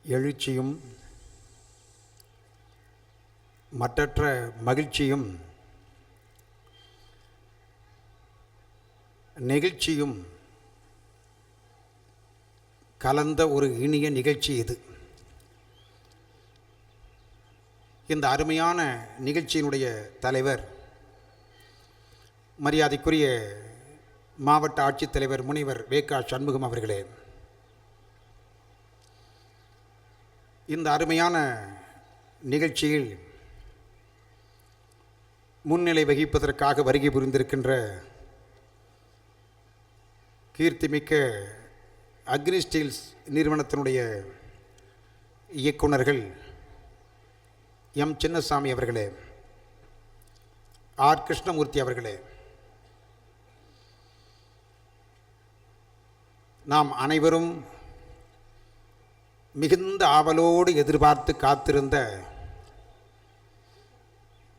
எழுச்சியும் மற்றற்ற மகிழ்ச்சியும் நெகிழ்ச்சியும் கலந்த ஒரு இனிய நிகழ்ச்சி இது. இந்த அருமையான நிகழ்ச்சியினுடைய தலைவர் மரியாதைக்குரிய மாவட்ட ஆட்சித்தலைவர் முனைவர் வே.க. சண்முகம் அவர்களே, இந்த அருமையான நிகழ்ச்சியில் முன்னிலை வகிப்பதற்காக வருகை புரிந்திருக்கின்ற கீர்த்திமிக்க அக்னி ஸ்டீல்ஸ் நிறுவனத்தினுடைய இயக்குநர்கள் எம். சின்னசாமி அவர்களே, ஆர். கிருஷ்ணமூர்த்தி அவர்களே, நாம் அனைவரும் மிகுந்த ஆவலோடு எதிர்பார்த்து காத்திருந்த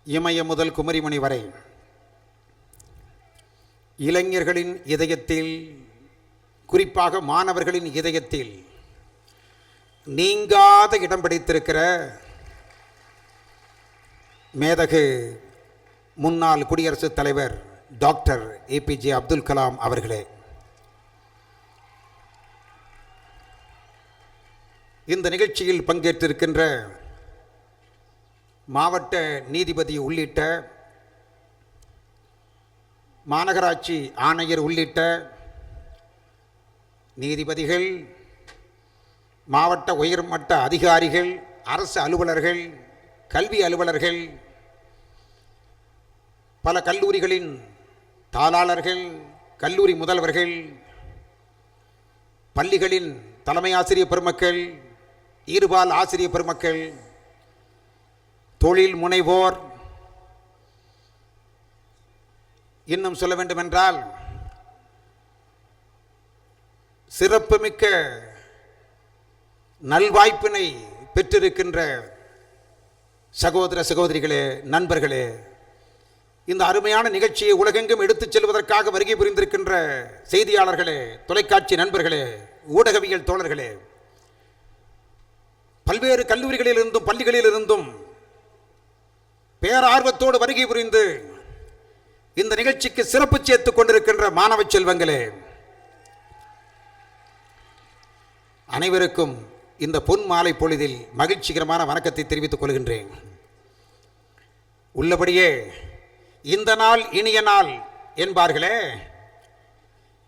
இமய முதல் குமரிமணி வரை இளைஞர்களின் இதயத்தில், குறிப்பாக மாணவர்களின் இதயத்தில் நீங்காத இடம் பிடித்திருக்கிற மேதகு முன்னாள் குடியரசுத் தலைவர் டாக்டர் ஏ.பி.ஜே. அப்துல் கலாம் அவர்களே, இந்த நிகழ்ச்சியில் பங்கேற்றிருக்கின்ற மாவட்ட நீதிபதி உள்ளிட்ட மாநகராட்சி ஆணையர் உள்ளிட்ட நீதிபதிகள், மாவட்ட உயர்மட்ட அதிகாரிகள், அரசு அலுவலர்கள், கல்வி அலுவலர்கள், பல கல்லூரிகளின் தாளாளர்கள், கல்லூரி முதல்வர்கள், பள்ளிகளின் தலைமை ஆசிரியர் பெருமக்கள், ஈறுபால் ஆசிரியர் பெருமக்கள், தொழில் முனைவோர், இன்னும் சொல்ல வேண்டுமென்றால் சிறப்புமிக்க நல்வாய்ப்பினை பெற்றிருக்கின்ற சகோதர சகோதரிகளே, நண்பர்களே, இந்த அருமையான நிகழ்ச்சியை உலகெங்கும் எடுத்துச் செல்வதற்காக வருகை புரிந்திருக்கின்ற செய்தியாளர்களே, தொலைக்காட்சி நண்பர்களே, ஊடகவியல் தோழர்களே, பல்வேறு கல்லூரிகளிலிருந்தும் பள்ளிகளிலிருந்தும் பேரார்வத்தோடு வருகை புரிந்து இந்த நிகழ்ச்சிக்கு சிறப்பு சேர்த்துக் கொண்டிருக்கின்ற மாணவ செல்வங்களே, அனைவருக்கும் இந்த பொன் மாலை பொழுதில் மகிழ்ச்சிகரமான வணக்கத்தை தெரிவித்துக் கொள்கின்றேன். உள்ளபடியே இந்த நாள் இனிய நாள் என்பார்களே,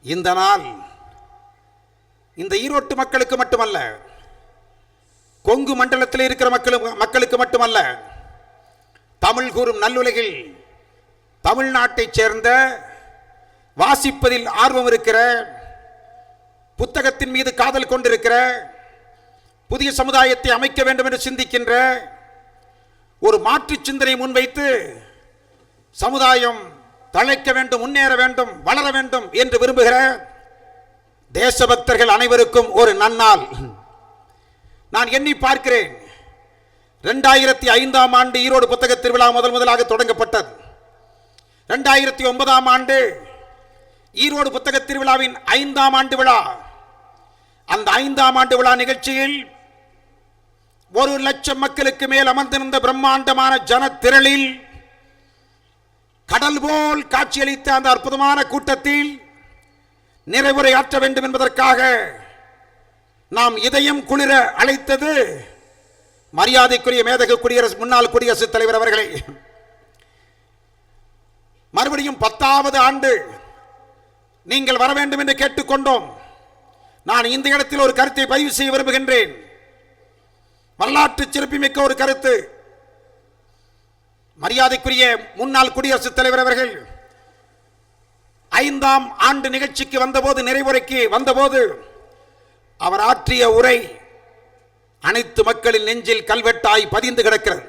இந்த நாள் இந்த ஈரோட்டு மக்களுக்கு மட்டுமல்ல, கொங்கு மண்டலத்தில் இருக்கிற மக்களுக்கு மட்டுமல்ல, தமிழ் கூறும் நல்லுலகில் தமிழ்நாட்டைச் சேர்ந்த, வாசிப்பதில் ஆர்வம் இருக்கிற, புத்தகத்தின் மீது காதல் கொண்டிருக்கிற, புதிய சமுதாயத்தை அமைக்க வேண்டும் என்று சிந்திக்கின்ற, ஒரு மாற்று சிந்தனை முன்வைத்து சமுதாயம் தழைக்க வேண்டும், முன்னேற வேண்டும், வளர வேண்டும் என்று விரும்புகிற தேசபக்தர்கள் அனைவருக்கும் ஒரு நன்னாள். நான் எண்ணி பார்க்கிறேன், 2005ஆம் ஆண்டு ஈரோடு புத்தக திருவிழா முதலாக தொடங்கப்பட்டது. 2009ஆம் ஆண்டு ஈரோடு புத்தக திருவிழாவின் 5ஆம் ஆண்டு விழா. அந்த 5ஆம் ஆண்டு விழா நிகழ்ச்சியில் 1,00,000 மக்களுக்கு மேல் அமர்ந்திருந்த பிரம்மாண்டமான ஜன திரளில், கடல் போல் காட்சியளித்த அந்த அற்புதமான கூட்டத்தில் நிறைவுரை ஆற்ற வேண்டும் என்பதற்காக நாம் இதயம் குளிர அழைத்தது மரியாதைக்குரிய மேதகு முன்னாள் குடியரசுத் தலைவர் அவர்களை. மறுபடியும் 10வது ஆண்டு நீங்கள் வர வேண்டும் என்று கேட்டுக்கொண்டோம். நான் இந்த இடத்தில் ஒரு கருத்தை பதிவு செய்ய விரும்புகின்றேன். வரலாற்று சிறப்புமிக்க ஒரு கருத்து. மரியாதைக்குரிய முன்னாள் குடியரசுத் தலைவர் அவர்கள் 5ஆம் ஆண்டு நிகழ்ச்சிக்கு வந்தபோது, நிறைவுரைக்கு வந்தபோது அவர் ஆற்றிய உரை அனைத்து மக்களின் நெஞ்சில் கல்வெட்டாய் பதிந்து கிடக்கிறது.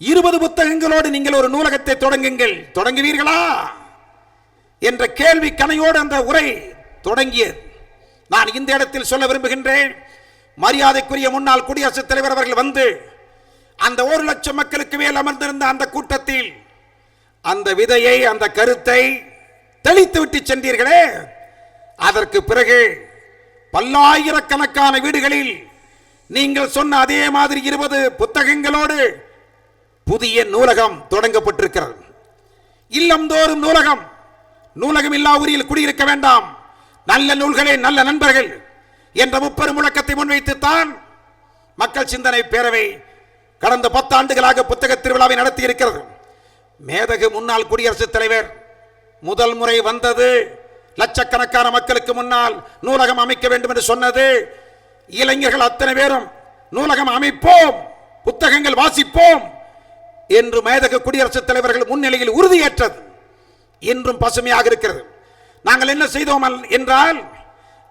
20 புத்தகங்களோடு நீங்கள் ஒரு நூலகத்தை தொடங்குவீர்களா என்ற கேள்வி கணையோடு அந்த உரை தொடங்கியது. நான் இந்த இடத்தில் சொல்ல விரும்புகின்றேன், மரியாதைக்குரிய முன்னாள் குடியரசுத் தலைவர் அவர்கள் வந்து அந்த 1,00,000 மக்களுக்கு மேல் அமர்ந்திருந்த அந்த கூட்டத்தில் அந்த விதையை, அந்த கருத்தை தெளித்து விட்டு சென்றீர்களே, அதற்கு பிறகு பல்லாயிரக்கணக்கான வீடுகளில் நீங்கள் சொன்ன அதே மாதிரி 20 புத்தகங்களோடு புதிய நூலகம் தொடங்கப்பட்டிருக்கிறது. இல்லந்தோறும் நூலகம். நூலகம் இல்லா ஊரில் குடியிருக்க வேண்டாம், நல்ல நூல்களே நல்ல நண்பர்கள் என்ற முப்பெரும் முழக்கத்தை முன்வைத்துத்தான் மக்கள் சிந்தனை பேரவை கடந்த 10 ஆண்டுகளாக புத்தக திருவிழாவை நடத்தி இருக்கிறது. மேதகு முன்னாள் குடியரசுத் தலைவர் முதல் முறை வந்தது லட்சக்கணக்கான மக்களுக்கு முன்னால் நூலகம் அமைக்க வேண்டும் என்று சொன்னது. இளைஞர்கள் அத்தனை பேரும் நூலகம் அமைப்போம், புத்தகங்கள் வாசிப்போம் என்று மேதகு குடியரசுத் தலைவர்கள் முன்னிலையில் உறுதியேற்றது இன்றும் பசுமையாக இருக்கிறது. நாங்கள் என்ன செய்தோம் என்றால்,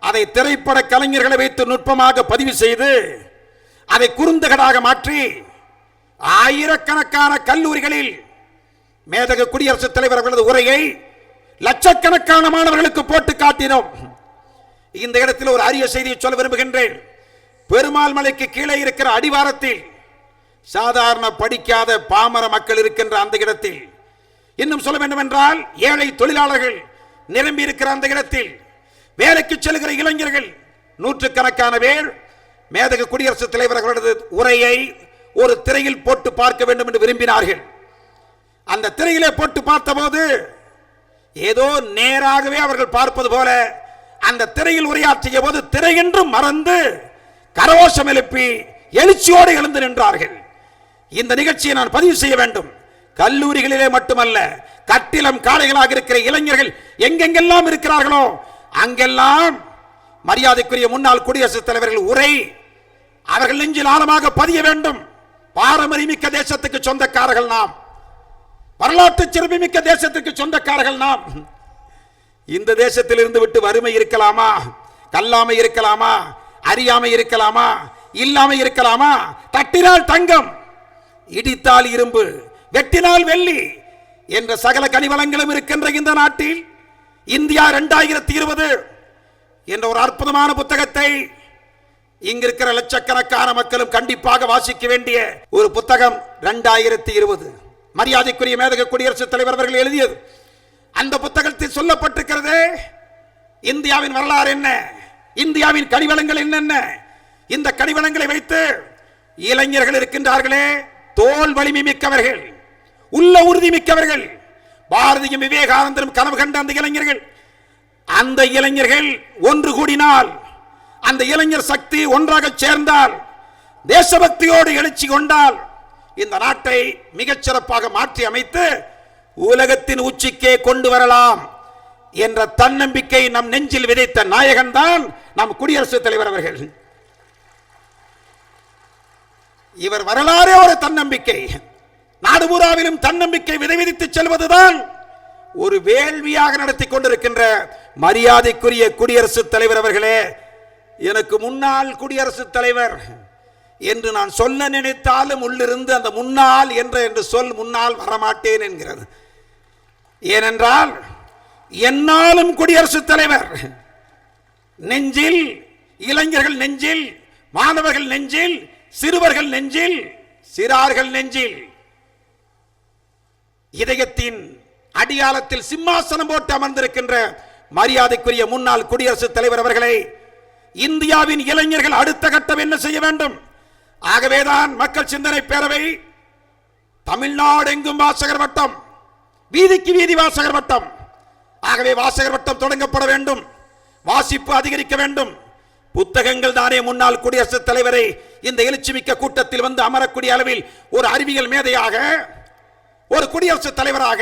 அதை திரைப்பட கலைஞர்களை வைத்து நுட்பமாக பதிவு செய்து அதை குறுந்தகடாக மாற்றி ஆயிரக்கணக்கான கல்லூரிகளில் மேதகு குடியரசுத் தலைவர் அவர்களது உரையை லட்சக்கணக்கான மாணவர்களுக்கு போட்டு காட்டினோம். இந்த இடத்தில் ஒரு அரிய செய்தியை சொல்ல விரும்புகின்றேன். பெருமாள் மலைக்கு கீழே இருக்கிற அடிவாரத்தில் சாதாரண படிக்காத பாமர மக்கள் இருக்கின்ற அந்த இடத்தில், இன்னும் சொல்ல வேண்டும் என்றால் ஏழை தொழிலாளர்கள் நிரம்பி இருக்கிற அந்த இடத்தில் வேலைக்கு செல்கிற இளைஞர்கள் நூற்றுக்கணக்கான பேர் மேதகு குடியரசுத் தலைவர் அவர்களது உரையை ஒரு திரையில் போட்டு பார்க்க வேண்டும் என்று விரும்பினார்கள். அந்த திரையிலே போட்டு பார்த்தபோது ஏதோ நேராகவே அவர்கள் பார்ப்பது போல அந்த திரையில் உரையாற்றிய போது திரையென்றும் மறந்து கரகோஷம் எழுப்பி எழுச்சியோடு எழுந்து நின்றார்கள். இந்த நிகழ்ச்சியை நான் பதிவு செய்ய வேண்டும். கல்லூரிகளிலே மட்டுமல்ல, கட்டிலம் காளைகளாக இருக்கிற இளைஞர்கள் எங்கெங்கெல்லாம் இருக்கிறார்களோ அங்கெல்லாம் மரியாதைக்குரிய முன்னாள் குடியரசுத் தலைவர்கள் உரை அவர்கள் நெஞ்சில் ஆழமாக பதிய வேண்டும். பாரம்பரியமிக்க தேசத்துக்கு சொந்தக்காரர்கள் நாம், வரலாற்று சிறப்புமிக்க தேசத்துக்கு சொந்தக்காரர்கள் நாம். இந்த தேசத்தில் இருந்து விட்டு வறுமை இருக்கலாமா, கல்லாமை இருக்கலாமா, அறியாமை இருக்கலாமா, இல்லாமை இருக்கலாமா? தட்டினால் தங்கம், இடித்தால் இரும்பு, வெட்டினால் வெள்ளி என்ற சகல கனிவளங்களும் இருக்கின்ற இந்த நாட்டில் இந்தியா 2020 என்ற ஒரு அற்புதமான புத்தகத்தை இங்கிருக்கிற லட்சக்கணக்கான மக்களும் கண்டிப்பாக வாசிக்க வேண்டிய ஒரு புத்தகம் 2020 மரியாதைக்குரிய மேதகு குடியரசுத் தலைவர் அவர்கள் எழுதியது. அந்த புத்தகத்தில் சொல்லப்பட்டிருக்கிறது இந்தியாவின் வரலாறு என்ன, இந்தியாவின் கனிவளங்கள் என்னென்ன. இந்த கனிவளங்களை வைத்து இளைஞர்கள் இருக்கின்றார்களே, தோல் வலிமை மிக்கவர்கள், உள்ள உறுதி மிக்கவர்கள், பாரதியும் விவேகானந்தரும் கனவு கண்ட அந்த இளைஞர்கள், அந்த இளைஞர்கள் ஒன்று கூடினால், அந்த இளைஞர் சக்தி ஒன்றாக சேர்ந்தால், தேசபக்தியோடு எழுச்சி கொண்டால் இந்த நாட்டை மிகச்சிறப்பாக மாற்றி அமைத்து உலகத்தின் உச்சிக்கே கொண்டு வரலாம் என்ற தன்னம்பிக்கை நம் நெஞ்சில் விதைத்த நாயகன் தான் நம் குடியரசுத் தலைவர் அவர்கள். இவர் வரலாறே ஒரு தன்னம்பிக்கை. நாடுபுறாவிலும் தன்னம்பிக்கை விதைவிதித்து செல்வதுதான் ஒரு வேள்வியாக நடத்தி கொண்டிருக்கின்ற மரியாதைக்குரிய குடியரசுத் தலைவர் அவர்களே, எனக்கு முன்னாள் குடியரசுத் தலைவர் என்று நான் சொல்ல நினைத்தாலும் உள்ளிருந்து அந்த முன்னாள் என்று சொல் முன்னால் வரமாட்டேன் என்கிறது. ஏனென்றால் என்னாலும் குடியரசுத் தலைவர் நெஞ்சில், இளைஞர்கள் நெஞ்சில், மாணவர்கள் நெஞ்சில், சிறுவர்கள் நெஞ்சில், சிறார்கள் நெஞ்சில், இதயத்தின் அடியாளத்தில் சிம்மாசனம் போட்டு அமர்ந்திருக்கின்ற மரியாதைக்குரிய முன்னாள் குடியரசுத் தலைவர் அவர்களை இந்தியாவின் இளைஞர்கள் அடுத்த கட்டம் என்ன செய்ய வேண்டும்? ஆகவேதான் மக்கள் சிந்தனை பேரவை தமிழ்நாடு எங்கும் வாசகர் வட்டம், வீதிக்கு வீதி வாசகர் வட்டம். ஆகவே வாசகர் வட்டம் தொடங்கப்பட வேண்டும், வாசிப்பு அதிகரிக்க வேண்டும். புத்தகங்கள் தானே முன்னாள் குடியரசுத் தலைவரை இந்த எழுச்சிமிக்க கூட்டத்தில் வந்து அமரக்கூடிய அளவில் ஒரு அறிவியல் மேதையாக, ஒரு குடியரசுத் தலைவராக,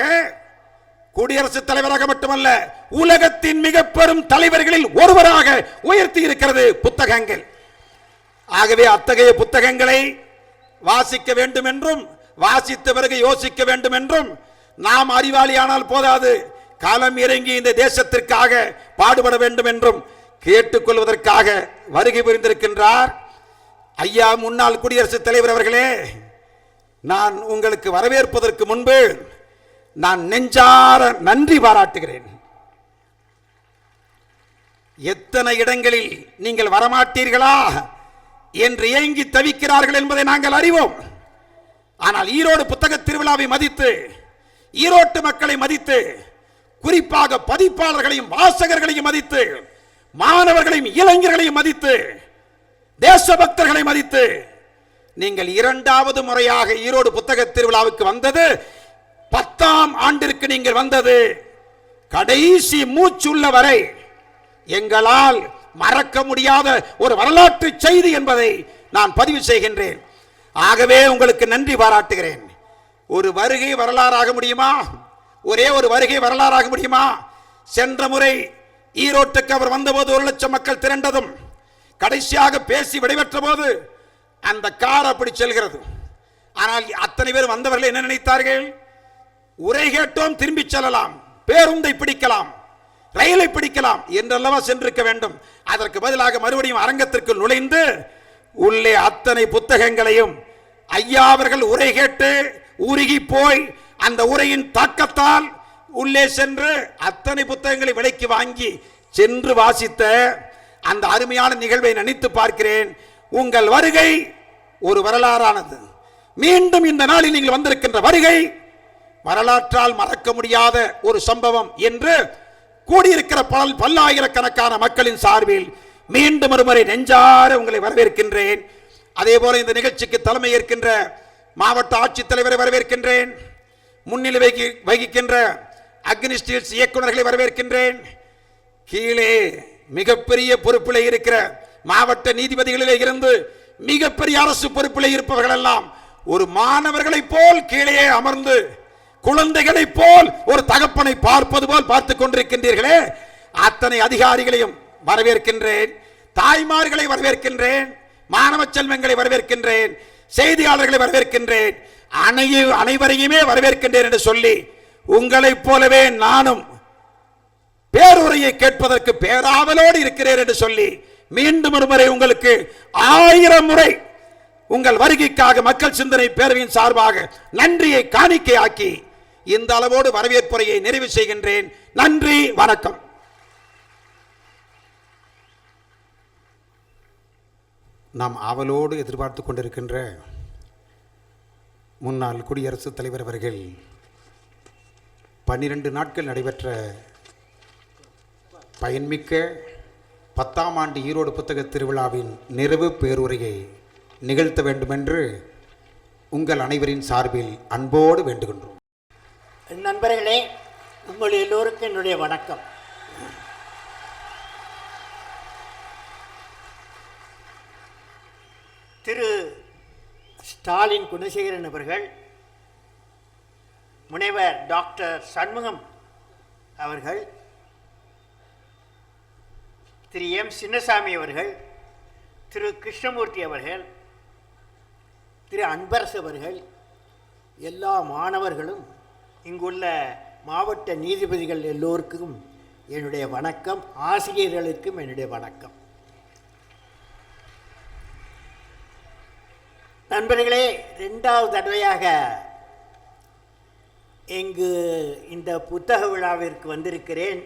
குடியரசுத் தலைவராக மட்டுமல்ல உலகத்தின் மிக பெரும் தலைவர்களில் ஒருவராக உயர்த்தி இருக்கிறது புத்தகங்கள். ஆகவே அத்தகைய புத்தகங்களை வாசிக்க வேண்டும் என்றும், வாசித்த பிறகு யோசிக்க வேண்டும் என்றும், நாம் அறிவாளியானால் போதாது, காலம் இறங்கி இந்த தேசத்திற்காக பாடுபட வேண்டும் என்றும் கேட்டுக்கொள்வதற்காக வருகை புரிந்திருக்கின்றார் ஐயா முன்னாள் குடியரசுத் தலைவர் அவர்களே. நான் உங்களுக்கு வரவேற்பதற்கு முன்பு நான் நெஞ்சார நன்றி பாராட்டுகிறேன். எத்தனை இடங்களில் நீங்கள் வரமாட்டீர்களா என்று ஏங்கி தவிக்கிறார்கள் என்பதை நாங்கள் அறிவோம். ஆனால் ஈரோடு புத்தக திருவிழாவை மதித்து, ஈரோட்டு மக்களை மதித்து, குறிப்பாக பதிப்பாளர்களையும் வாசகர்களையும் மதித்து, மாணவர்களையும் இளைஞர்களையும் மதித்து தேசபக்தர்களை மதித்து நீங்கள் இரண்டாவது முறையாக ஈரோடு புத்தக திருவிழாவுக்கு வந்தது 10ஆம் ஆண்டிற்கு நீங்கள் வந்தது கடைசி மூச்சுள்ள வரை எங்களால் மறக்க முடியாத ஒரு வரலாற்று செய்தி என்பதை நான் பதிவு செய்கின்றேன். ஆகவே உங்களுக்கு நன்றி பாராட்டுகிறேன். ஒரு வருகை வரலாறாக முடியுமா? ஒரே ஒரு வருகை வரலாறாக முடியுமா? சென்ற முறை ஈரோட்டுக்கு அவர் வந்தபோது 1 லட்சம் மக்கள் திரண்டதும் கடைசியாக பேசி விடைபெற்ற போது அந்த கார் அப்படி செல்கிறது. ஆனால் அத்தனை பேர் வந்தவர்கள் என்ன நினைத்தார்கள்? உரை கேட்டோம், திரும்பி செல்லலாம், பேருந்தை பிடிக்கலாம், ரயிலை பிடிக்கலாம் என்றல்லவா சென்றிருக்க வேண்டும். அதற்கு பதிலாக மறுபடியும் அரங்கத்திற்கு நுழைந்து உள்ளே அத்தனை புத்தகங்களையும் ஐயா அவர்கள் உரை கேட்டு உருகி போய் அந்த உரையின் தாக்கத்தால் உள்ளே சென்று அத்தனை புத்தகங்களை விலைக்கு வாங்கி சென்று வாசித்த அந்த அருமையான நிகழ்வை நினைத்து பார்க்கிறேன். உங்கள் வருகை ஒரு வரலாறானது. மீண்டும் இந்த நாளில் நீங்கள் வந்திருக்கின்ற வருகை வரலாற்றால் மறக்க முடியாத ஒரு சம்பவம் என்று கூடியிருக்கிற பல்லாயிரக்கணக்கான மக்களின் சார்பில் மீண்டும் ஒருமுறை நெஞ்சார உங்களை வரவேற்கின்றேன். அதே போல இந்த நிகழ்ச்சிக்கு தலைமை ஏற்கின்ற மாவட்ட ஆட்சித்தலைவரை வரவேற்கின்றேன். முன்னிலை வகிக்கின்ற அக்னி ஸ்டீல்ஸ் இயக்குநர்களை வரவேற்கின்றேன். கீழே மிகப்பெரிய பொறுப்பில் இருக்கிற மாவட்ட நீதிபதிகளிலே இருந்து மிகப்பெரிய அரசு பொறுப்பில் இருப்பவர்கள் எல்லாம் ஒரு மாணவர்களை போல் கீழே அமர்ந்து குழந்தைகளை போல் ஒரு தகப்பனை பார்ப்பது போல் பார்த்துக் கொண்டிருக்கின்றீர்களே, அத்தனை அதிகாரிகளையும் வரவேற்கின்றேன். தாய்மார்களை வரவேற்கின்றேன். மாணவ செல்வங்களை வரவேற்கின்றேன். செய்தியாளர்களை வரவேற்கின்றேன். அனைவரையுமே வரவேற்கின்றேன் என்று சொல்லி உங்களைப் போலவே நானும் பேருரையை கேட்பதற்கு பேராவலோடு இருக்கிறேன் என்று சொல்லி மீண்டும் ஒரு முறை உங்களுக்கு 1000 முறை உங்கள் வருகைக்காக மக்கள் சிந்தனை பேரவையின் சார்பாக நன்றியை காணிக்கையாக்கி இந்த அளவோடு வரவேற்புரையை நிறைவு செய்கின்றேன். நன்றி, வணக்கம். நாம் ஆவலோடு எதிர்பார்த்து கொண்டிருக்கின்ற முன்னாள் குடியரசுத் தலைவர் அவர்கள் 12 நாட்கள் நடைபெற்ற பயன்மிக்க 10ஆம் ஆண்டு ஈரோடு புத்தக திருவிழாவின் நிறைவு பேருரையை நிகழ்த்த வேண்டும் என்று உங்கள் அனைவரின் சார்பில் அன்போடு வேண்டுகின்றோம். நண்பர்களே, உங்கள் எல்லோருக்கும் என்னுடைய வணக்கம். திரு ஸ்டாலின் குணசேகரன் அவர்கள், முனைவர் டாக்டர் சண்முகம் அவர்கள், திரு எம் சின்னசாமி அவர்கள், திரு கிருஷ்ணமூர்த்தி அவர்கள், திரு அன்பரசு அவர்கள், எல்லா மாணவர்களும், இங்குள்ள மாவட்ட நீதிபதிகள் எல்லோருக்கும் என்னுடைய வணக்கம். ஆசிரியர்களுக்கும் என்னுடைய வணக்கம். நண்பர்களே, 2வது தடவையாக இங்கு இந்த புத்தக விழாவிற்கு வந்திருக்கிறேன்.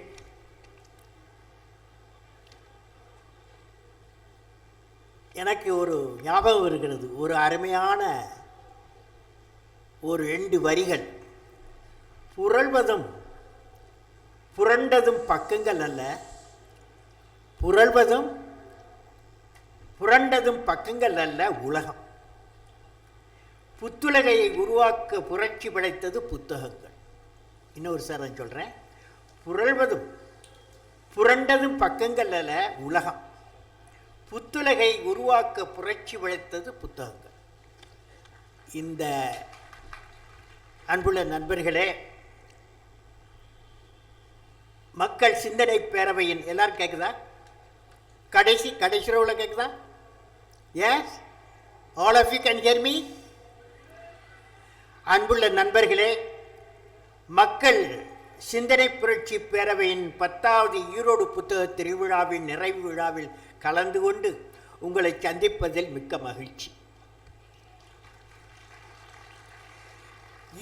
எனக்கு ஒரு ஞாபகம் இருக்கிறது. ஒரு அருமையான ஒரு 2 வரிகள். புரண்டதும் பக்கங்கள் அல்ல, புரண்டதும் பக்கங்கள் அல்ல உலகம். புத்துலகையை உருவாக்க புரட்சி படைத்தது புத்தகங்கள். இன்னொரு சார் நான் சொல்கிறேன். புரண்டதும் பக்கங்கள் அல்ல உலகம். புத்துலகை உருவாக்க புரட்சி படைத்தது புத்தகங்கள். இந்த அன்புள்ள நண்பர்களே, மக்கள் சிந்தனை பேரவையின் எல்லாரும் கேட்குதா? கடைசி ரோவில் கேட்குதா? Yes, all of you can hear me. அன்புள்ள நண்பர்களே, மக்கள் சிந்தனை புரட்சி பேரவையின் 10வது ஈரோடு புத்தக திருவிழாவின் நிறைவு விழாவில் கலந்து கொண்டு உங்களை சந்திப்பதில் மிக்க மகிழ்ச்சி.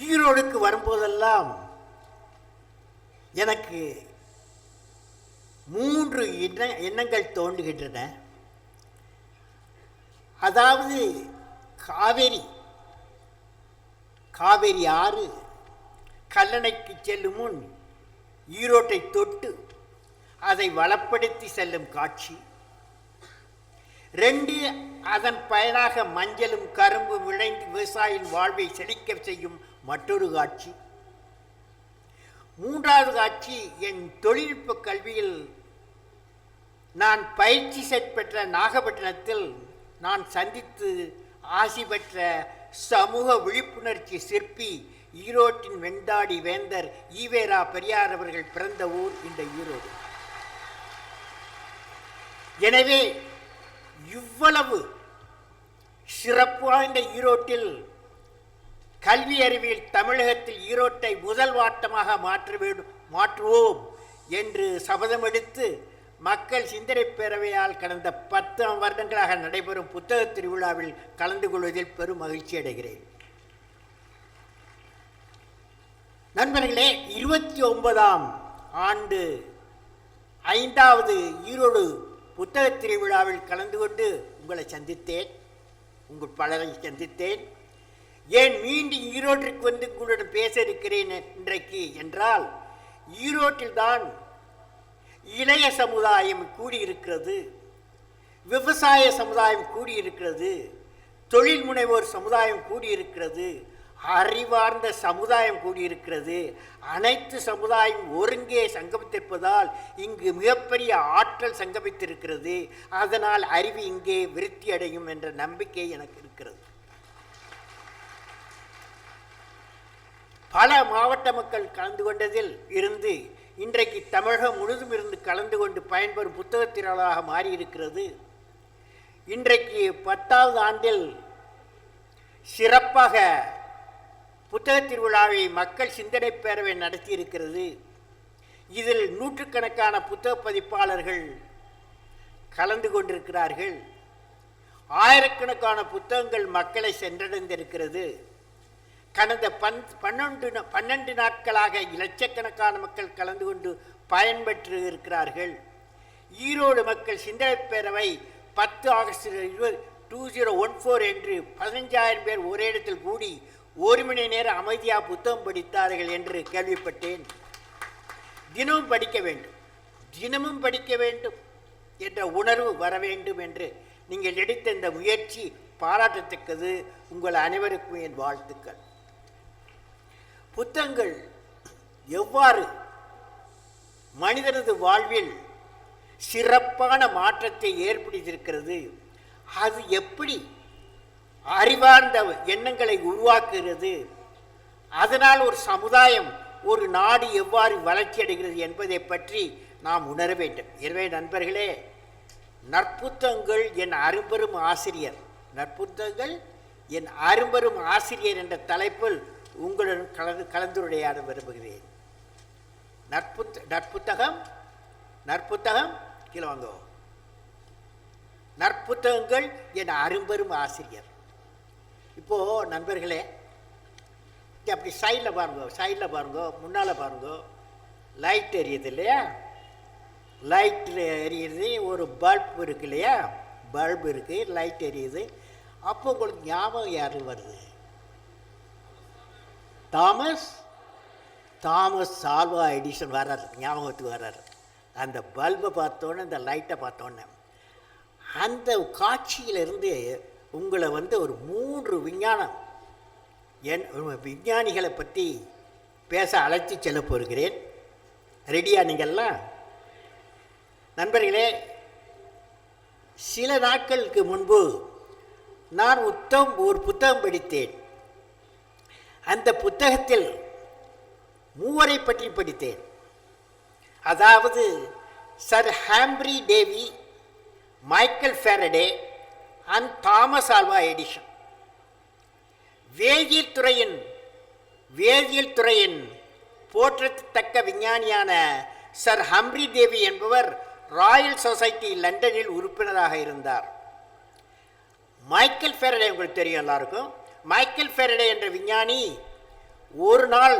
ஈரோடுக்கு வரும்போதெல்லாம் எனக்கு 3 எண்ணங்கள் தோன்றுகின்றன. அதாவது காவேரி ஆறு கல்லணைக்கு செல்லும் முன் ஈரோட்டை தொட்டு அதை வளப்படுத்தி செல்லும் காட்சி. 2 அதன் பயனாக மஞ்சளும் கரும்பும் விளைந்து விவசாயியின் வாழ்வை செழிக்க செய்யும் மற்றொரு காட்சி. 3வது காட்சி, என் தொழில்நுட்ப கல்வியில் நான் பயிற்சி பெற்ற நாகப்பட்டினத்தில் நான் சந்தித்து ஆசி பெற்ற சமூக விழிப்புணர்ச்சி சிற்பி ஈரோட்டின் வெண்டாடி வேந்தர் ஈவேரா பெரியார் அவர்கள் பிறந்த ஊர் இந்த ஈரோடு. எனவே இவ்வளவு சிறப்பு வாய்ந்த ஈரோட்டில் கல்வி அறிவியல் தமிழகத்தில் ஈரோட்டை முதல் வாட்டமாக மாற்றுவோம் என்று சபதம் எடுத்து மக்கள் சிந்தனை பேரவையால் கடந்த 10 வருடங்களாக நடைபெறும் புத்தக திருவிழாவில் கலந்து கொள்வதில் பெரும் மகிழ்ச்சி அடைகிறேன். நண்பர்களே, 29ஆம் ஆண்டு 5வது ஈரோடு புத்தக திருவிழாவில் கலந்து கொண்டு உங்களை சந்தித்தேன், உங்கள் பலரை சந்தித்தேன். ஏன் மீண்டும் ஈரோட்டிற்கு வந்து உங்களுடன் பேச இருக்கிறேன் இன்றைக்கு என்றால், ஈரோட்டில்தான் இளைய சமுதாயம் கூடியிருக்கிறது, விவசாய சமுதாயம் கூடியிருக்கிறது, தொழில் முனைவோர் சமுதாயம் கூடியிருக்கிறது, அறிவார்ந்த சமுதாயம் கூடியிருக்கிறது. அனைத்து சமுதாயம் ஒருங்கே சங்கமித்திருப்பதால் இங்கு மிகப்பெரிய ஆற்றல் சங்கமித்திருக்கிறது. அதனால் அறிவு இங்கே விருத்தி அடையும் என்ற நம்பிக்கை எனக்கு இருக்கிறது. பல மாவட்ட மக்கள் கலந்து கொண்டதில் இருந்து இன்றைக்கு தமிழகம் முழுதும் இருந்து கலந்து கொண்டு பயன்பெறும் புத்தக திருவிழாவாக மாறியிருக்கிறது. இன்றைக்கு 10வது ஆண்டில் சிறப்பாக புத்தக திருவிழாவை மக்கள் சிந்தனை பேரவை நடத்தியிருக்கிறது. இதில் நூற்றுக்கணக்கான புத்தக பதிப்பாளர்கள் கலந்து கொண்டிருக்கிறார்கள். ஆயிரக்கணக்கான புத்தகங்கள் மக்களை சென்றடைந்திருக்கிறது. கடந்த 12 நாட்களாக லட்சக்கணக்கான மக்கள் கலந்து கொண்டு பயன்பெற்று இருக்கிறார்கள். ஈரோடு மக்கள் சிந்தனை பேரவை 10 ஆகஸ்ட் 2014 என்று 15,000 பேர் ஒரே இடத்தில் கூடி 1 மணி நேரம் அமைதியாக புத்தகம் படித்தார்கள் என்று கேள்விப்பட்டேன். தினமும் படிக்க வேண்டும், தினமும் படிக்க வேண்டும் என்ற உணர்வு வர வேண்டும் என்று நீங்கள் எடுத்த இந்த முயற்சி பாராட்டத்தக்கது. உங்கள் அனைவருக்கும் என் வாழ்த்துக்கள். புத்தகங்கள் எவ்வாறு மனிதனது வாழ்வில் சிறப்பான மாற்றத்தை ஏற்படுத்தியிருக்கிறது, அது எப்படி அறிவார்ந்த எண்ணங்களை உருவாக்குகிறது, அதனால் ஒரு சமுதாயம் ஒரு நாடு எவ்வாறு வளர்ச்சி அடைகிறது என்பதை பற்றி நாம் உணர வேண்டும். எனவே நண்பர்களே, நற்புத்தகங்கள் என் அரும்பெரும் ஆசிரியர், நற்புத்தகங்கள் என் அரும்பெரும் ஆசிரியர் என்ற தலைப்பில் உங்களுடன் கலந்துரையாட விரும்புகிறேன். நற்புத்தகம் கீழே வாங்க. நற்புத்தகங்கள் என் அரும்பெரும் ஆசிரியர். இப்போது நண்பர்களே, அப்படி சைடில் பாருங்க, முன்னால் பாருங்க, லைட் எரியுது இல்லையா? லைட் எரியுது, ஒரு பல்ப் இருக்கு இல்லையா? பல்ப் இருக்குது, லைட் எரியுது. அப்போ உங்களுக்கு ஞாபகம் யாரு வருது? தாமஸ் ஆல்வா எடிசன் வர்றார், ஞாபகத்துக்கு வர்றார். அந்த பல்பை பார்த்தோன்னே, அந்த லைட்டை பார்த்தோன்னே, அந்த காட்சியிலிருந்து உங்களை ஒரு 3 விஞ்ஞானிகளை பற்றி பேச அழைத்து செல்ல போகிறேன். ரெடியா நீங்கள்லாம்? நண்பர்களே, சில நாட்களுக்கு முன்பு நான் ஒரு புத்தகம் படித்தேன். அந்த புத்தகத்தில் 3 பற்றி படித்தேன். அதாவது sir Humphry Davy, Michael Faraday and Thomas Alva Edison. வேதியியல் துறையின் போற்றத்தக்க விஞ்ஞானியான சர் ஹம்ப்ரி டேவி என்பவர் ராயல் சொசைட்டி லண்டனில் உறுப்பினராக இருந்தார். மைக்கேல் ஃபாரடே உங்களுக்கு தெரியும் எல்லாருக்கும். மைக்கேல் ஃபாரடே என்ற விஞ்ஞானி ஒரு நாள்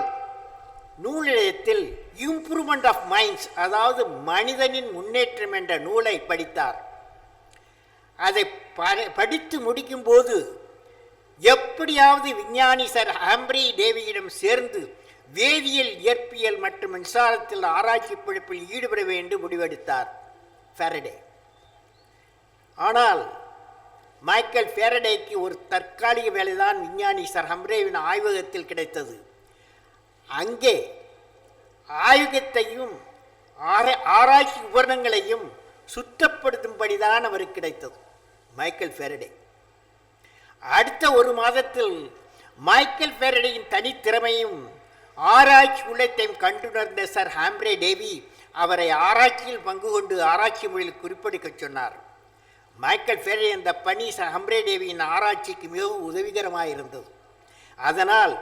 நூலிழையத்தில் இம்ப்ரூவ்மெண்ட் ஆஃப் மைண்ட்ஸ், அதாவது மனிதனின் முன்னேற்றம் என்ற நூலை படித்தார். அதை படித்து முடிக்கும்போது எப்படியாவது விஞ்ஞானி சர் ஹம்ப்ரி டேவியிடம் சேர்ந்து வேதியியல், இயற்பியல் மற்றும் மின்சாரத்தில் ஆராய்ச்சி படிப்பில் ஈடுபட வேண்டும் முடிவெடுத்தார் ஃபாரடே. ஆனால் மைக்கேல் ஃபாரடேக்கு ஒரு தற்காலிக வேலைதான் விஞ்ஞானி சர் ஹம்ப்ரேவின் ஆய்வகத்தில் கிடைத்தது. அங்கே ஆய்வகத்தையும் ஆராய்ச்சி உபகரணங்களையும் சுத்தப்படுத்தும்படிதான் அவருக்கு கிடைத்தது மைக்கேல் ஃபாரடே. அடுத்த ஒரு மாதத்தில் மைக்கேல் ஃபாரடேயின் தனித்திறமையும் ஆராய்ச்சி உள்ளத்தையும் கண்டுணர்ந்த சர் ஹாம்ப்ரே டேவி அவரை ஆராய்ச்சியில் பங்கு கொண்டு ஆராய்ச்சி மொழியில் குறிப்பெடுக்கச் சொன்னார். மைக்கேல் ஃபாரடே அந்த பணி சர் ஹம்ப்ரே டேவியின் ஆராய்ச்சிக்கு மிகவும் உதவிகரமாக இருந்தது. அதனால்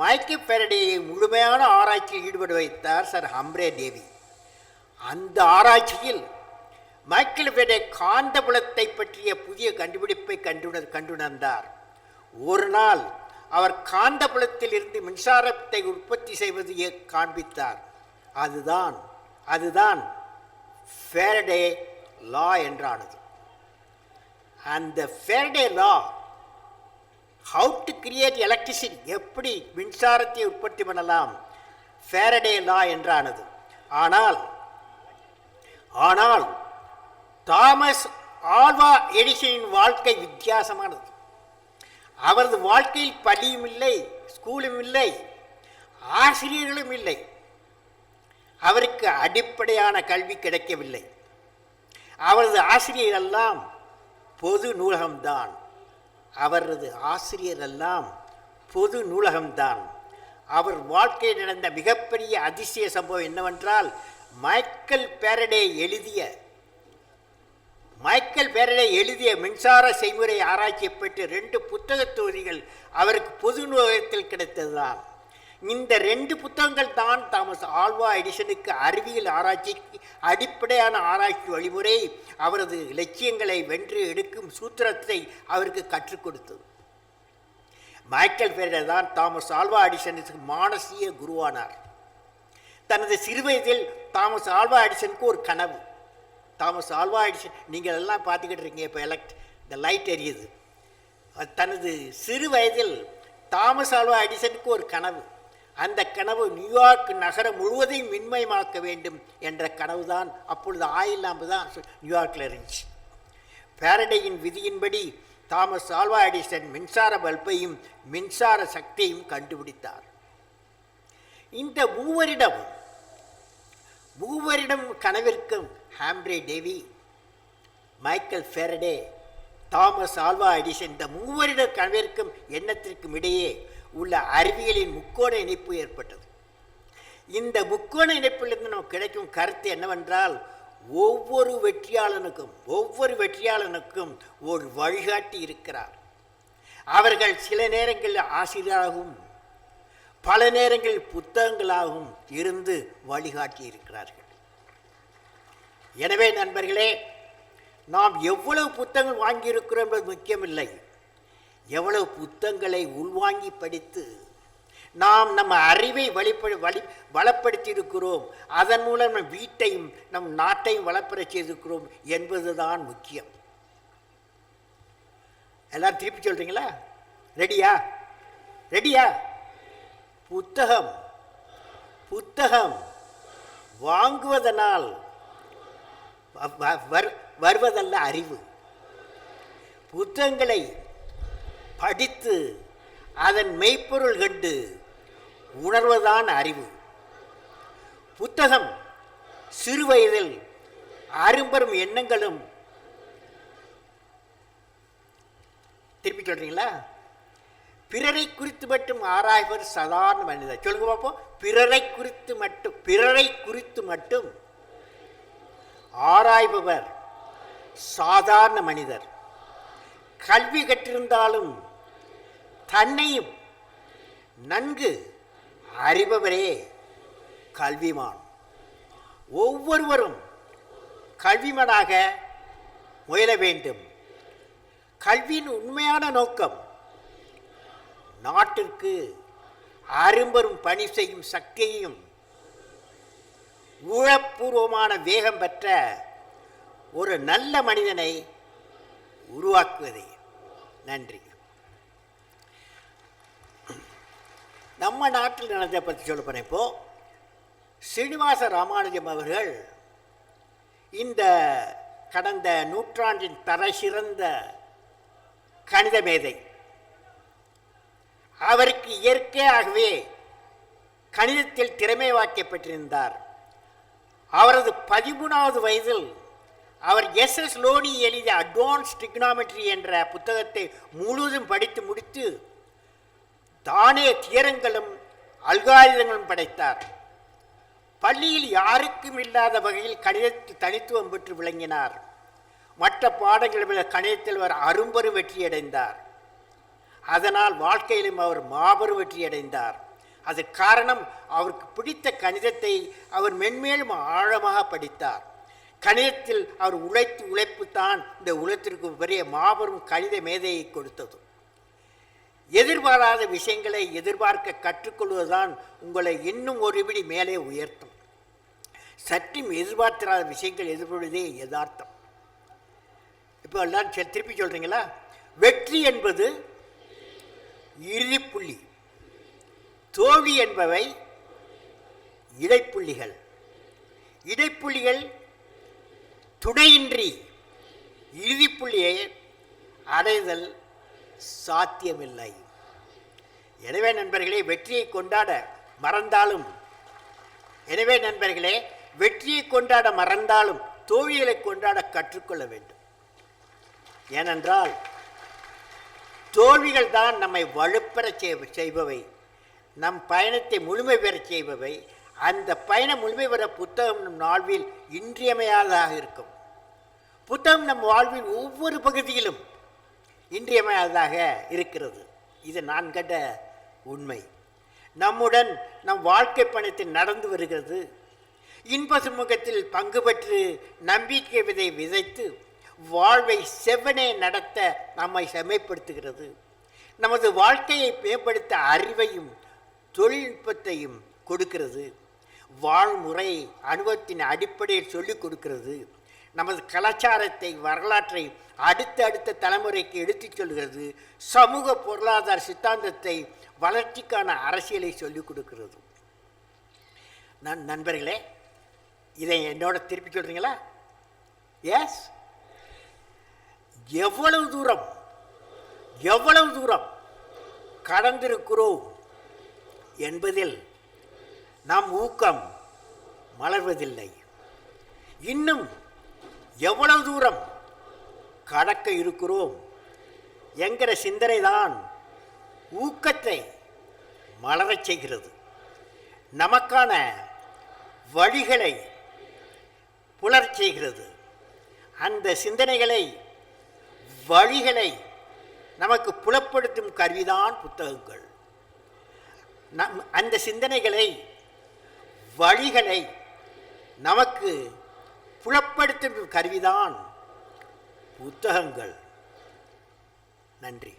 மைக்கேல் ஃபாரடேயை முழுமையான ஆராய்ச்சியில் ஈடுபட வைத்தார் சர் ஹம்ப்ரே டேவி. அந்த ஆராய்ச்சியில் மைக்கேல் ஃபாரடே காந்தப்புலத்தை பற்றிய புதிய கண்டுபிடிப்பை கண்டுணர்ந்தார். ஒரு நாள் அவர் காந்தப்புலத்தில் இருந்து மின்சாரத்தை உற்பத்தி செய்வதையே காண்பித்தார். அதுதான் ஃபாரடே லா என்றானது. அந்த Faraday law, how to create electricity, எப்படி மின்சாரத்தை உற்பத்தி பண்ணலாம், ஃபாரடே லா என்றானது. ஆனால் தாமஸ் ஆல்வா எடிசனின் வாழ்க்கை வித்தியாசமானது. அவரது வாழ்க்கையில் பள்ளியும் இல்லை, ஸ்கூலும் இல்லை, ஆசிரியர்களும் இல்லை. அவருக்கு அடிப்படையான கல்வி கிடைக்கவில்லை. அவரது ஆசிரியரெல்லாம் பொது நூலகம்தான். அவர் வாழ்க்கையில் நடந்த மிகப்பெரிய அதிசய சம்பவம் என்னவென்றால், மைக்கேல் ஃபாரடே எழுதிய மின்சார செய்முறை ஆராய்ச்சியை பற்றி 2 புத்தகத் தொகுதிகள் அவருக்கு பொது நூலகத்தில் கிடைத்ததுதான். இந்த 2 புத்தகங்கள் தான் தாமஸ் ஆல்வா எடிசனுக்கு அறிவியல் ஆராய்ச்சிக்கு அடிப்படையான ஆராய்ச்சி வழிமுறை, அவரது இலட்சியங்களை வென்று எடுக்கும் சூத்திரத்தை அவருக்கு கற்றுக் கொடுத்தது. மைக்கேல் ஃபாரடே தான் தாமஸ் ஆல்வா எடிசனுக்கு மானசீக குருவானார். தனது சிறுவயதில் தாமஸ் ஆல்வா எடிசனுக்கு ஒரு கனவு. தாமஸ் ஆல்வா எடிசன், நீங்கள் எல்லாம் பார்த்துக்கிட்டு இருக்கீங்க, இப்போ இந்த லைட் எரியுது. தனது சிறு வயதில் தாமஸ் ஆல்வா எடிசனுக்கு ஒரு கனவு. அந்த கனவு நியூயார்க் நகரம் முழுவதையும் மின்மயமாக்க வேண்டும் என்ற கனவு தான். அப்பொழுது ஆயில் லாம்பு தான் நியூயார்க்கில் இருந்துச்சு. ஃபாரடேயின் விதியின்படி தாமஸ் ஆல்வா எடிசன் மின்சார பல்பையும் மின்சார சக்தியையும் கண்டுபிடித்தார். இந்த மூவரிடம் கனவிற்கும் Humphry Davy, Michael Faraday, Thomas Alva Edison, இந்த மூவரிட கனவிற்கும் எண்ணத்திற்கும் இடையே உள்ள அறிவியலின் முக்கோண இணைப்பு ஏற்பட்டது. இந்த முக்கோண இணைப்பிலிருந்து நமக்கு கிடைக்கும் கருத்து என்னவென்றால், ஒவ்வொரு வெற்றியாளனுக்கும் ஒரு வழிகாட்டி இருக்கிறார். அவர்கள் சில நேரங்களில் ஆசிரியராகவும் பல நேரங்களில் புத்தகங்களாகவும் இருந்து வழிகாட்டி இருக்கிறார்கள். எனவே நண்பர்களே, நாம் எவ்வளவு புத்தகங்கள் வாங்கியிருக்கிறோம் என்பது முக்கியமில்லை, எவ்வளவு புத்தகங்களை உள்வாங்கி படித்து நாம் நம்ம அறிவை வளப்படுத்தி இருக்கிறோம், அதன் மூலம் நம் வீட்டையும் நம் நாட்டையும் வளப்பெறச் செய்திருக்கிறோம் என்பதுதான் முக்கியம். எல்லாரும் திருப்பி சொல்றீங்களா? ரெடியா? புத்தகம் வாங்குவதனால் வருவதல்ல அறிவு. புத்தகங்களை படித்து அதன் மெய்ப்பொருள் கண்டு உணர்வதுதான் அறிவு. புத்தகம் சிறு வயதில் அரும்பெரும் எண்ணங்களும், திருப்பி சொல்றீங்களா? பிறரை குறித்து மட்டும் ஆராய்வர் சாதாரண மனிதர். சொல்லுங்க பார்ப்போம். பிறரை குறித்து மட்டும் ஆராய்பவர் சாதாரண மனிதர். கல்வி கற்றிருந்தாலும் தன்னையும் நன்கு அறிபவரே கல்விமான். ஒவ்வொருவரும் கல்விமானாக முயல வேண்டும். கல்வியின் உண்மையான நோக்கம் நாட்டிற்கு அரும்பெரும் பணி செய்யும் சக்தியையும் ஊழப்பூர்வமான வேகம் பெற்ற ஒரு நல்ல மனிதனை உருவாக்குவதே. நன்றி. நம்ம நாட்டில் நடந்ததை பற்றி சொல்ல போகிறேன். இப்போ ஸ்ரீனிவாச ராமானுஜம் அவர்கள் இந்த கடந்த நூற்றாண்டின் தரசிறந்த கணித மேதை. அவருக்கு இயற்கையாகவே கணிதத்தில் திறமை வாய்க்கப்பட்டிருந்தார். அவரது 13வது வயதில் அவர் எஸ் லோனி எழுதிய அட்வான்ஸ் ட்ரிக்னாமெட்ரி என்ற புத்தகத்தை முழுவதும் படித்து முடித்து தானே தியரங்களும் அல்காரிதங்களும் படைத்தார். பள்ளியில் யாருக்கும் இல்லாத வகையில் கணிதத்தில் தனித்துவம் பெற்று விளங்கினார். மற்ற பாடங்களை விட கணிதத்தில் அவர் அரும்பெரும் வெற்றியடைந்தார். அதனால் வாழ்க்கையிலும் அவர் மாபெரும் வெற்றியடைந்தார். அது காரணம் அவருக்கு பிடித்த கணிதத்தை அவர் மென்மேலும் ஆழமாக படித்தார். கணிதத்தில் அவர் உழைப்பு தான் இந்த உலகத்திற்கு பெரிய மாபெரும் கணித மேதையை கொடுத்தது. எதிர்பாராத விஷயங்களை எதிர்பார்க்க கற்றுக்கொள்வதுதான் உங்களை இன்னும் ஒரு பிடி மேலே உயர்த்தும். சற்றும் எதிர்பார்த்திராத விஷயங்கள் எதிர்கொள்வதே யதார்த்தம். இப்போ எல்லாம் திருப்பி சொல்கிறீங்களா? வெற்றி என்பது இறுதிப்புள்ளி, தோல்வி என்பவை இடைப்புள்ளிகள். இடைப்புள்ளிகள் துணையின்றி இறுதிப்புள்ளியை அடைதல் சாத்தியமில்லை. எனவே நண்பர்களே, வெற்றியை கொண்டாட மறந்தாலும் தோல்விகளை கொண்டாட கற்றுக்கொள்ள வேண்டும். ஏனென்றால் தோல்விகள் தான் நம்மை வலுப்பெற செய்பவை, நம் பயணத்தை முழுமை பெற செய்பவை. அந்த பயணம் முழுமை பெற புத்தகம் நம் வாழ்வில் இன்றியமையாததாக இருக்கும். புத்தகம் நம் வாழ்வில் ஒவ்வொரு பகுதியிலும் இன்றியமையாததாக இருக்கிறது. இது நான் கண்ட உண்மை. நம்முடன் நம் வாழ்க்கை பயணத்தில் நடந்து வருகிறது. இன்ப சுமூகத்தில் பங்கு பெற்று நம்பிக்கை விதை விதைத்து வாழ்வை செவ்வனே நடத்த நம்மை செம்மைப்படுத்துகிறது. நமது வாழ்க்கையை மேம்படுத்த அறிவையும் தொழில்நுட்பத்தையும் கொடுக்கிறது. வாழ்முறை அனுபவத்தின் அடிப்படையில் சொல்லிக் கொடுக்கிறது. நமது கலாச்சாரத்தை, வரலாற்றை அடுத்த தலைமுறைக்கு எடுத்துச் சொல்கிறது. சமூக பொருளாதார சித்தாந்தத்தை, வளர்ச்சிக்கான அரசியலை சொல்லிக் கொடுக்கிறது. நண்பர்களே, இதை என்னோட திருப்பி சொல்கிறீங்களா? எஸ். எவ்வளவு தூரம் கடந்திருக்கிறோம் என்பதில் நம் ஊக்கம் மலர்வதில்லை. இன்னும் எவ்வளவு தூரம் கடக்க இருக்கிறோம் என்கிற சிந்தனை தான் ஊக்கத்தை மலரச் செய்கிறது. நமக்கான வழிகளை புலரச் செய்கிறது. அந்த சிந்தனைகளை, வழிகளை நமக்கு புலப்படுத்தும் கருவிதான் புத்தகங்கள். அந்த சிந்தனைகளை, வழிகளை நமக்கு புலப்படுத்தும் கருவிதான் புத்தகங்கள். நன்றி.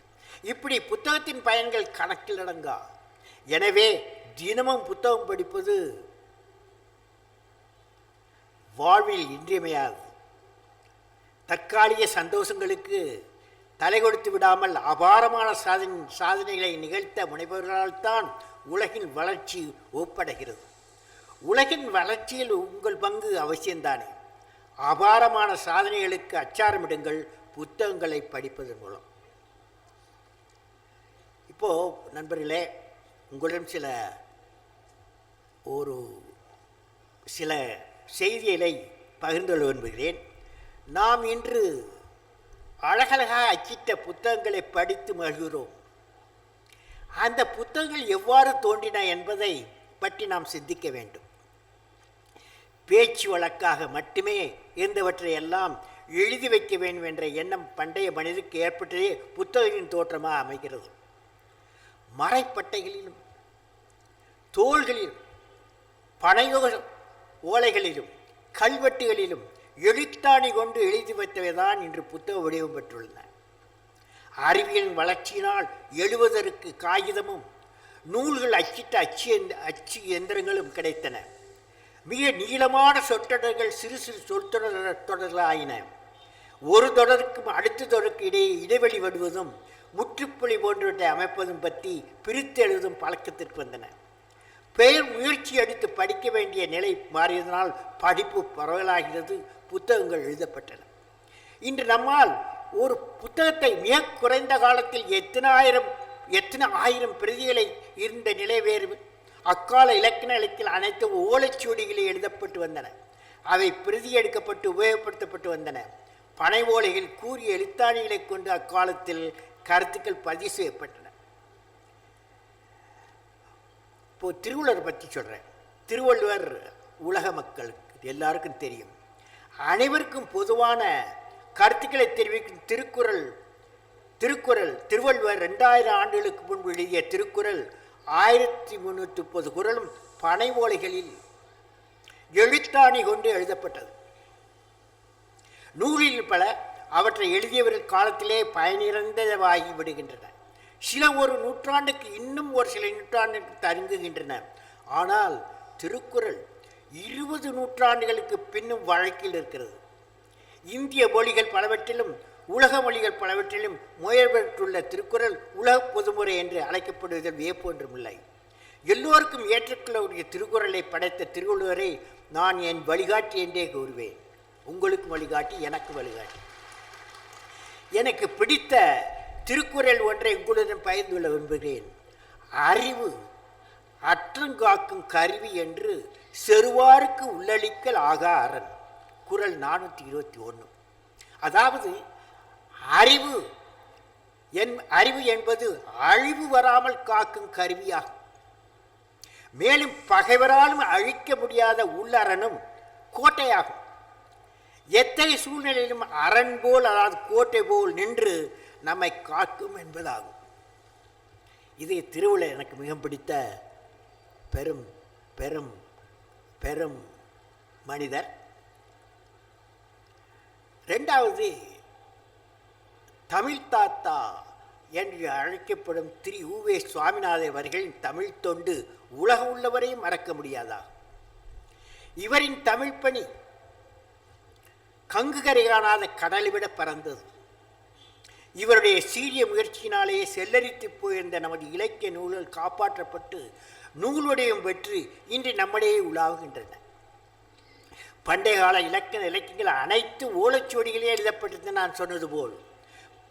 இப்படி புத்தகத்தின் பயன்கள் கணக்கில் அடங்கா. எனவே தினமும் புத்தகம் படிப்பது வாழ்வில் இன்றியமையாது. தற்காலிக சந்தோஷங்களுக்கு தலை கொடுத்து விடாமல் அபாரமான சாதனைகளை நிகழ்த்த முனைபவர்களால் தான் உலகின் வளர்ச்சி ஒப்படைகிறது. உலகின் வளர்ச்சியில் உங்கள் பங்கு அவசியம்தானே. அபாரமான சாதனைகளுக்கு அச்சாரமிடுங்கள் புத்தகங்களை படிப்பதன் மூலம். இப்போது நண்பர்களே, உங்களிடம் சில செய்திகளை பகிர்ந்து கொள்ள விரும்புகிறேன். நாம் இன்று அழகழகாக அச்சிட்ட புத்தகங்களை படித்து மகிழ்கிறோம். அந்த புத்தகங்கள் எவ்வாறு தோன்றின என்பதை பற்றி நாம் சிந்திக்க வேண்டும். பேச்சு வழக்காக மட்டுமே இருந்தவற்றை எல்லாம் எழுதி வைக்க வேண்டும் என்ற எண்ணம் பண்டைய மனிதருக்கு ஏற்பட்டதே புத்தகத்தின் தோற்றமாக அமைகிறது. மரைப்பட்டைகளிலும், தோள்களிலும், பனையோக ஓலைகளிலும், கல்வெட்டுகளிலும் எழுத்தாணி கொண்டு எழுதி வைத்தவைதான் இன்று புத்தக வடிவம் பெற்றுள்ளன. அறிவியலின் வளர்ச்சியினால் எழுவதற்கு காகிதமும் நூல்கள் அச்சிட்ட அச்சு எந்திரங்களும் கிடைத்தன. மிக நீளமான சொற்றொடர்கள் சிறு சிறு சொற்றொடர்களாயின. ஒரு தொடருக்கும் அடுத்த தொடருக்கு இடையே இடைவெளி விடுவதும் முற்றுப்புள்ளி போன்றவற்றை அமைப்பதும் பற்றி பிரித்து எழுதும் பழக்கத்திற்கு வந்தன. பெயர் முயற்சி எடுத்து படிக்க வேண்டிய நிலை மாறியதனால் படிப்பு பரவலாகிறது. புத்தகங்கள் எழுதப்பட்டன. இன்று நம்மால் ஒரு புத்தகத்தை மிக குறைந்த காலத்தில் எத்தனை ஆயிரம் பிரதிகளை இருந்த நிலை வேறு. அக்கால இலக்கண இலக்கில் அனைத்து ஓலைச்சுவடிகளில் எழுதப்பட்டு வந்தன. அவை பிரதி எடுக்கப்பட்டு உபயோகப்படுத்தப்பட்டு வந்தன. பனை ஓலைகள் கூறிய எழுத்தாணிகளை கொண்டு அக்காலத்தில் கருத்துக்கள் பதிவு செய்யப்பட்டன. இப்போ திருவள்ளுவர் பற்றி சொல்கிறேன். திருவள்ளுவர் உலக மக்களுக்கு எல்லாருக்கும் தெரியும். அனைவருக்கும் பொதுவான கருத்துக்களை தெரிவிக்கும் திருவள்ளுவர் 2000 ஆண்டுகளுக்கு முன்பு எழுதிய திருக்குறள் 1330 குறளும் பனை ஓலைகளில் எழுத்தாணி கொண்டு எழுதப்பட்டது. நூலில் பல அவற்றை எழுதியவர்கள் காலத்திலே பயனிறந்தவாகி விடுகின்றன. சில ஒரு நூற்றாண்டுக்கு இன்னும் ஒரு சில நூற்றாண்டுக்கு தருங்குகின்றன. ஆனால் திருக்குறள் 20 நூற்றாண்டுகளுக்கு பின்னும் வழக்கில் இருக்கிறது. இந்திய மொழிகள் பலவற்றிலும் உலக மொழிகள் பலவற்றிலும் முயற்பெற்றுள்ள திருக்குறள் உலக பொதுமுறை என்று அழைக்கப்படுவதில் வியப்பு ஒன்றுமில்லை. எல்லோருக்கும் ஏற்றுக்கொள்ளக்கூடிய திருக்குறளை படைத்த திருவள்ளுவரை நான் என் வழிகாட்டி என்றே கூறுவேன். உங்களுக்கு வழிகாட்டி, எனக்கு வழிகாட்டி. எனக்கு பிடித்த திருக்குறள் ஒன்றை உங்களுடன் பகிர்ந்து கொள்ள விரும்புகிறேன். அறிவு அற்றங்காக்கும் கருவி என்று செருவாருக்கு உள்ளளிக்கல் ஆகா அரண். குறள் 421. அதாவது அறிவு என்பது அழிவு வராமல் காக்கும் கருவியாகும். மேலும் பகைவராலும் அழிக்க முடியாத உள்ளரணும் கோட்டையாகும். எத்தகைய சூழ்நிலையிலும் அரண் போல், அதாவது கோட்டை போல் நின்று நம்மை காக்கும் என்பதாகும். இது திருவள்ளுவர் எனக்கு மிக பிடித்த பெரும் பெரும் பெரும் மனிதர். இரண்டாவது, தமிழ் தாத்தா என்று அழைக்கப்படும் திரு உவே சுவாமிநாதன் அவர்களின் தமிழ் தொண்டு உலகம் உள்ளவரையும் மறக்க முடியாதாகும். இவரின் தமிழ் பணி கங்கு கரை காணாத கடலை விட பறந்தது. இவருடைய சீரிய முயற்சியினாலேயே செல்லரித்து போயிருந்த நமது இலக்கிய நூல்கள் காப்பாற்றப்பட்டு நூலுடையும் பெற்று இன்று நம்மிடையே உலாவுகின்றன. பண்டைய கால இலக்கியங்கள் அனைத்து ஓலைச்சுவடிகளே எழுதப்பட்டது. நான் சொன்னது போல்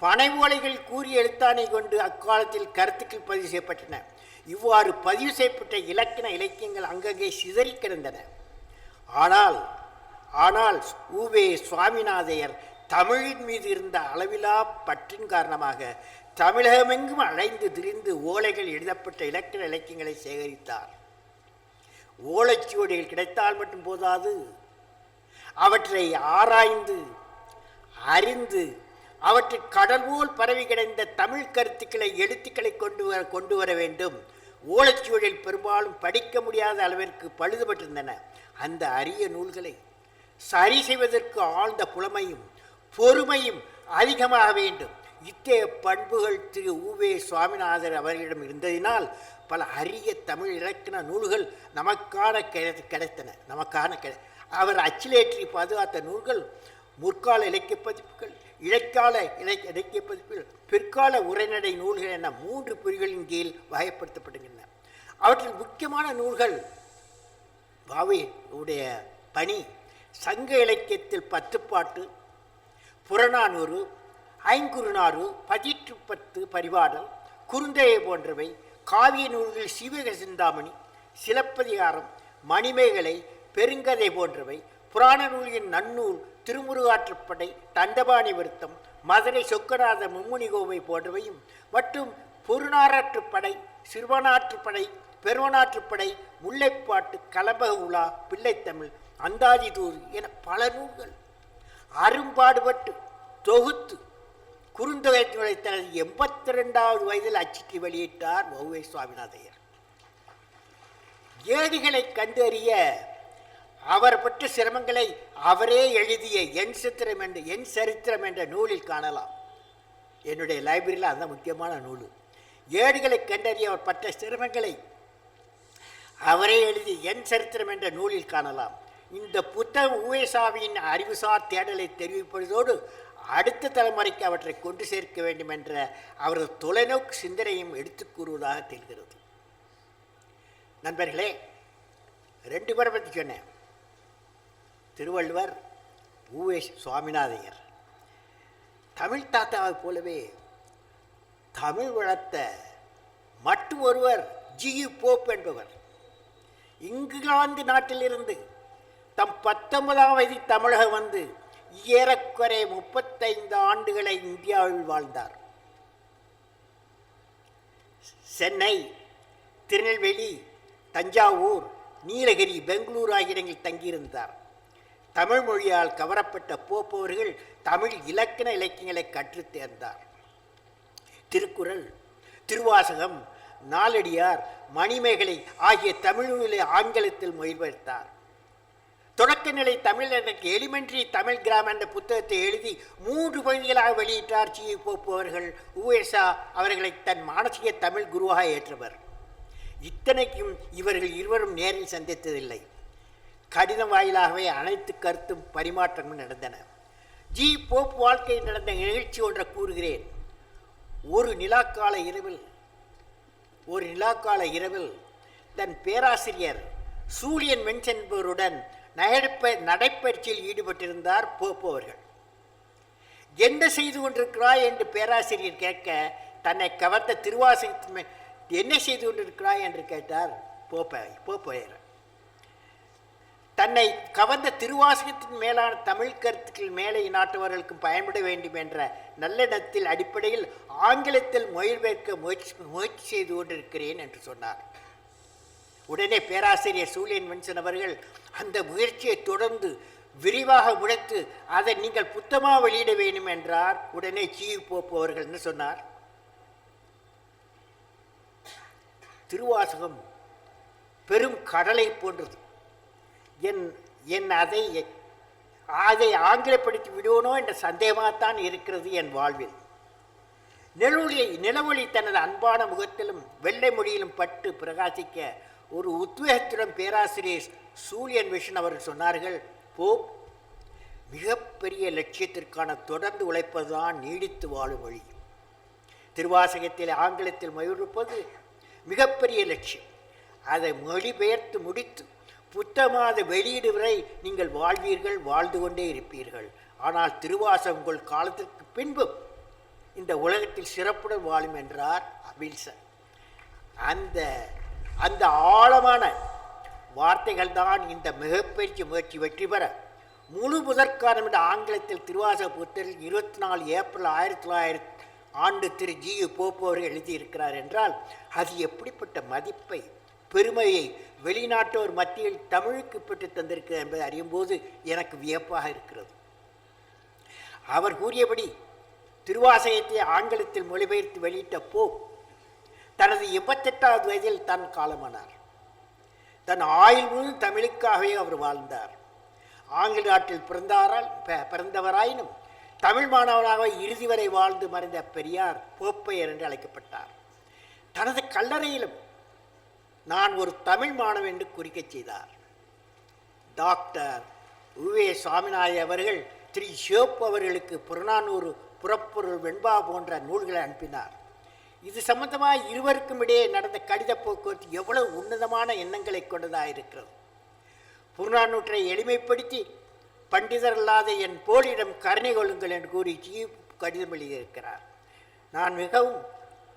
பனை ஓலைகள் கூறிய எழுத்தாணை கொண்டு அக்காலத்தில் கருத்துக்கள் பதிவு செய்யப்பட்டன. இவ்வாறு பதிவு செய்யப்பட்ட இலக்கியங்கள் அங்கங்கே சிதறி கிடந்தன. ஆனால் உவே சுவாமிநாதையர் தமிழின் மீது இருந்த அளவிலா பற்றின் காரணமாக தமிழகமெங்கும் அலைந்து திரிந்து ஓலைகள் எழுதப்பட்ட இலக்கியங்களை சேகரித்தார். ஓலைச்சுவடிகள் கிடைத்தால் மட்டும் போதாது, அவற்றை ஆராய்ந்து அறிந்து அவற்றை கடல் போல் பரவி கிடந்த தமிழ் கருத்துக்களை எழுத்துக்களை கொண்டு வர வேண்டும். ஓலைச்சுவடிகள் பெரும்பாலும் படிக்க முடியாத அளவிற்கு பழுதுபட்டிருந்தன. அந்த அரிய நூல்களை சரி செய்வதற்கு ஆழ்ந்த புலமையும் பொறுமையும் அதிகமாக வேண்டும். இத்தகைய பண்புகள் திரு உவே சுவாமிநாதன் அவர்களிடம் இருந்ததினால் பல அரிய தமிழ் இலக்கண நூல்கள் கிடைத்தன. அவர் அச்சிலேற்றி பாதுகாத்த நூல்கள் முற்கால இலக்கிய பதிப்புகள், இடைக்கால இலக்கிய பதிப்புகள், பிற்கால உரைநடை நூல்கள் என 3 பிரிவுகளின் கீழ் வகைப்படுத்தப்படுகின்றன. அவற்றில் முக்கியமான நூல்கள் வாவே உடைய பணி சங்க இலக்கியத்தில் 10 பாட்டு, புறநானூறு, ஐங்குறுநாறு, 10 பரிபாடல், குறுந்தொகை போன்றவை. காவிய நூல்கள் சீவக சிந்தாமணி, சிலப்பதிகாரம், மணிமேகலை, பெருங்கதை போன்றவை. புராண நூலின் நன்னூல், திருமுருகாற்றுப்படை, தண்டபாணி விருத்தம், மதுரை சொக்கநாத மும்முனி கோவை போன்றவையும் மற்றும் பொருநாறாற்றுப்படை, சிறுவனாற்றுப்படை, பெருவனாற்றுப்படை, முல்லைப்பாட்டு, கலம்பக உலா, பிள்ளைத்தமிழ், அந்தாதி தூது என பல நூல்கள் அரும்பாடுபட்டு தொகுத்து குறுந்தொகை நூலை தனது 82வது வயதில் அச்சிட்டு வெளியிட்டார் உவே சுவாமிநாதையர். ஏடுகளை கண்டறிய அவர் பெற்ற சிரமங்களை அவரே எழுதிய என் சரித்திரம் என்ற நூலில் காணலாம். என்னுடைய லைப்ரரியில் அந்த முக்கியமான நூல். ஏடுகளை கண்டறிய அவர் பட்ட சிரமங்களை அவரே எழுதி என் சரித்திரம் என்ற நூலில் காணலாம். இந்த புத்தகம் உவேசாவியின் அறிவுசார் தேடலை தெரிவிப்பதோடு அடுத்த தலைமுறைக்கு அவற்றை கொண்டு சேர்க்க வேண்டும் என்ற அவரது தொலைநோக்கு சிந்தனையும் எடுத்துக் கூறுவதாக தெரிகிறது. நண்பர்களே, 2 பேரை பற்றி சொன்னேன். திருவள்ளுவர், உவே சுவாமிநாதையர். தமிழ் தாத்தாவை போலவே தமிழ் வளர்த்த மற்றும் ஒருவர் ஜி.யு. போப் என்பவர் இங்கிலாந்து நாட்டிலிருந்து தம் 19ஆம் வயதில் தமிழகம் வந்து ஏறக்குறைய 35 ஆண்டுகளை இந்தியாவில் வாழ்ந்தார். சென்னை, திருநெல்வேலி, தஞ்சாவூர், நீலகிரி, பெங்களூர் ஆகிய இடங்களில் தங்கியிருந்தார். தமிழ் மொழியால் கவரப்பட்ட போப் அவர்கள் தமிழ் இலக்கண இலக்கியங்களை கற்றுத் தேர்ந்தார். திருக்குறள், திருவாசகம், நாலடியார், மணிமேகலை ஆகிய தமிழ் நூலை ஆங்கிலத்தில் மொழிபெயர்த்தார். தொடக்க நிலை தமிழ் எனக்கு எலிமெண்டரி தமிழ் கிராமர் என்ற புத்தகத்தை எழுதி 3 பகுதிகளாக வெளியிட்டார் ஜி.யு. போப் அவர்கள். உவேசா அவர்களை தன் மானசீக தமிழ் குருவாக ஏற்றவர். இத்தனைக்கும் இவர்கள் இருவரும் நேரில் சந்தித்ததில்லை. கடிதம் வாயிலாகவே அனைத்து கருத்தும் பரிமாற்றமும் நடந்தன. ஜி. போப் வாழ்க்கையில் நடந்த நிகழ்ச்சி ஒன்றை கூறுகிறேன். ஒரு நிலாக்கால இரவில் தன் பேராசிரியர் சூலியன் வென்ஸ் என்பவருடன் நடைப்பயிற்சியில் ஈடுபட்டிருந்தார் போப் அவர்கள். என்ன செய்து கொண்டிருக்கிறாய் என்று பேராசிரியர் கேட்க, தன்னை கவர்ந்த திருவாசகத்தின் என்ன செய்து கொண்டிருக்கிறாய் என்று கேட்டார் போப்பையர். தன்னை கவர்ந்த திருவாசகத்தின் மேலான தமிழ் கருத்துக்கள் மேலை நாட்டவர்களுக்கும் பயன்பட வேண்டும் என்ற நல்லெண்ணத்தில் அடிப்படையில் ஆங்கிலத்தில் மொழிபெயர்க்க முயற்சி செய்து கொண்டிருக்கிறேன் என்று சொன்னார். உடனே பேராசிரியர் சூலியன் வென்சன் அவர்கள் அந்த முயற்சியை தொடர்ந்து விரிவாக உழைத்து அதை நீங்கள் புத்தகமாக வெளியிட வேண்டும் என்றார். உடனே ஜி.யு. போப் அவர்கள் என்ன சொன்னார்? திருவாசகம் பெரும் கடலை போன்றது. என் அதை ஆங்கிலப்படுத்தி விடுவனோ என்ற சந்தேகமாகத்தான் இருக்கிறது என் வாழ்வில். நிலவொளி தனது அன்பான முகத்திலும் வெள்ளை மொழியிலும் பட்டு பிரகாசிக்க ஒரு உத்வேகத்துடன் பேராசிரியர் சூலியன் வென்சன் அவர்கள் சொன்னார்கள், போப், மிகப்பெரிய லட்சியத்திற்கான தொடர்ந்து உழைப்பதுதான் நீடித்து வாழும் வழி. திருவாசகத்தில் ஆங்கிலத்தில் மொழிபெயர்ப்பது மிகப்பெரிய லட்சியம். அதை மொழிபெயர்த்து முடித்து புத்தகமாக வெளியீடு வரை நீங்கள் வாழ்வீர்கள், வாழ்ந்து கொண்டே இருப்பீர்கள். ஆனால் திருவாசகம் உங்கள் காலத்திற்கு பின்பு இந்த உலகத்தில் சிறப்புடன் வாழும் என்றார் வில்சன். அந்த ஆழமான வார்த்தைகள் தான் இந்த மிகப்பெரிய முயற்சி வெற்றி பெற முழு முதற்காரணம் என்ற ஆங்கிலத்தில் திருவாசக புத்தகத்தில் 24 ஏப்ரல் 1900 ஆண்டு திரு ஜி.யு. போப் அவர்கள் எழுதியிருக்கிறார் என்றால் அது எப்படிப்பட்ட மதிப்பை, பெருமையை வெளிநாட்டோர் மத்தியில் தமிழுக்கு பெற்று தந்திருக்கிறது என்பதை அறியும்போது எனக்கு வியப்பாக இருக்கிறது. அவர் கூறியபடி திருவாசகத்தை ஆங்கிலத்தில் மொழிபெயர்த்து வெளியிட்ட போப் தனது 88வது வயதில் தான் காலமானார். தன் ஆயுள் முழுவதும் தமிழுக்காகவே அவர் வாழ்ந்தார். ஆங்கில நாட்டில் பிறந்தவராயினும் தமிழ் மாணவனாக இறுதி வரை வாழ்ந்து மறைந்த பெரியார் போப்பையர் என்று அழைக்கப்பட்டார். தனது கல்லறையிலும் நான் ஒரு தமிழ் மாணவன் என்று குறிக்கச் செய்தார். டாக்டர் உவே சுவாமிநாதன் அவர்கள் திரு ஷோப் அவர்களுக்கு புறநானூறு, புறப்பொருள், வெண்பா போன்ற நூல்களை அனுப்பினார். இது சம்பந்தமாக இருவருக்கும் இடையே நடந்த கடித போக்குவரத்து எவ்வளவு உன்னதமான எண்ணங்களை கொண்டதாக இருக்கிறது. புறநானூற்றை எளிமைப்படுத்தி பண்டிதர் அல்லாத என் போலிடம் கருணை கொள்ளுங்கள் என்று கூறி கடிதம் எழுதியிருக்கிறார். நான் மிகவும்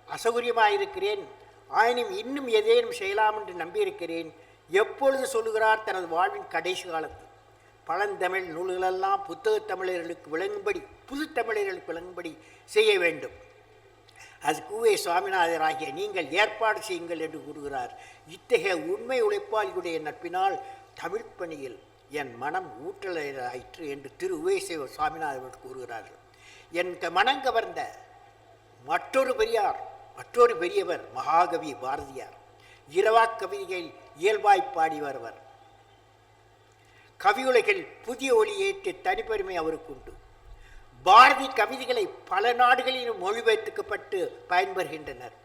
அசௌகரியமாயிருக்கிறேன், ஆயினும் இன்னும் எதேனும் செய்யலாம் என்று நம்பியிருக்கிறேன். எப்பொழுது சொல்லுகிறார் தனது வாழ்வின் கடைசி காலத்தில் பழந்தமிழ் நூல்களெல்லாம் புத்தகத் தமிழர்களுக்கு விளங்கும்படி, புது தமிழர்களுக்கு விளங்கும்படி செய்ய வேண்டும். அது கூவே சுவாமிநாதர் ஆகிய நீங்கள் ஏற்பாடு செய்யுங்கள் என்று கூறுகிறார். இத்தகைய உண்மை உழைப்பாளியுடைய நட்பினால் தமிழ் பணியில் என் மனம் ஊற்றலாயிற்று என்று திரு உவே சுவாமிநாதர் கூறுகிறார்கள். என் மனம் கவர்ந்த மற்றொரு பெரியவர் மகாகவி பாரதியார். இரவா கவிதைகள் இயல்பாய் பாடி வருவர். கவியுலகில் புதிய ஒளி ஏற்று தனிப்பெருமை அவருக்கு உண்டு. பாரதி கவிதைகளை பல நாடுகளிலும் மொழிபெயர்க்கப்பட்டு பயன்பெறுகின்றனர்.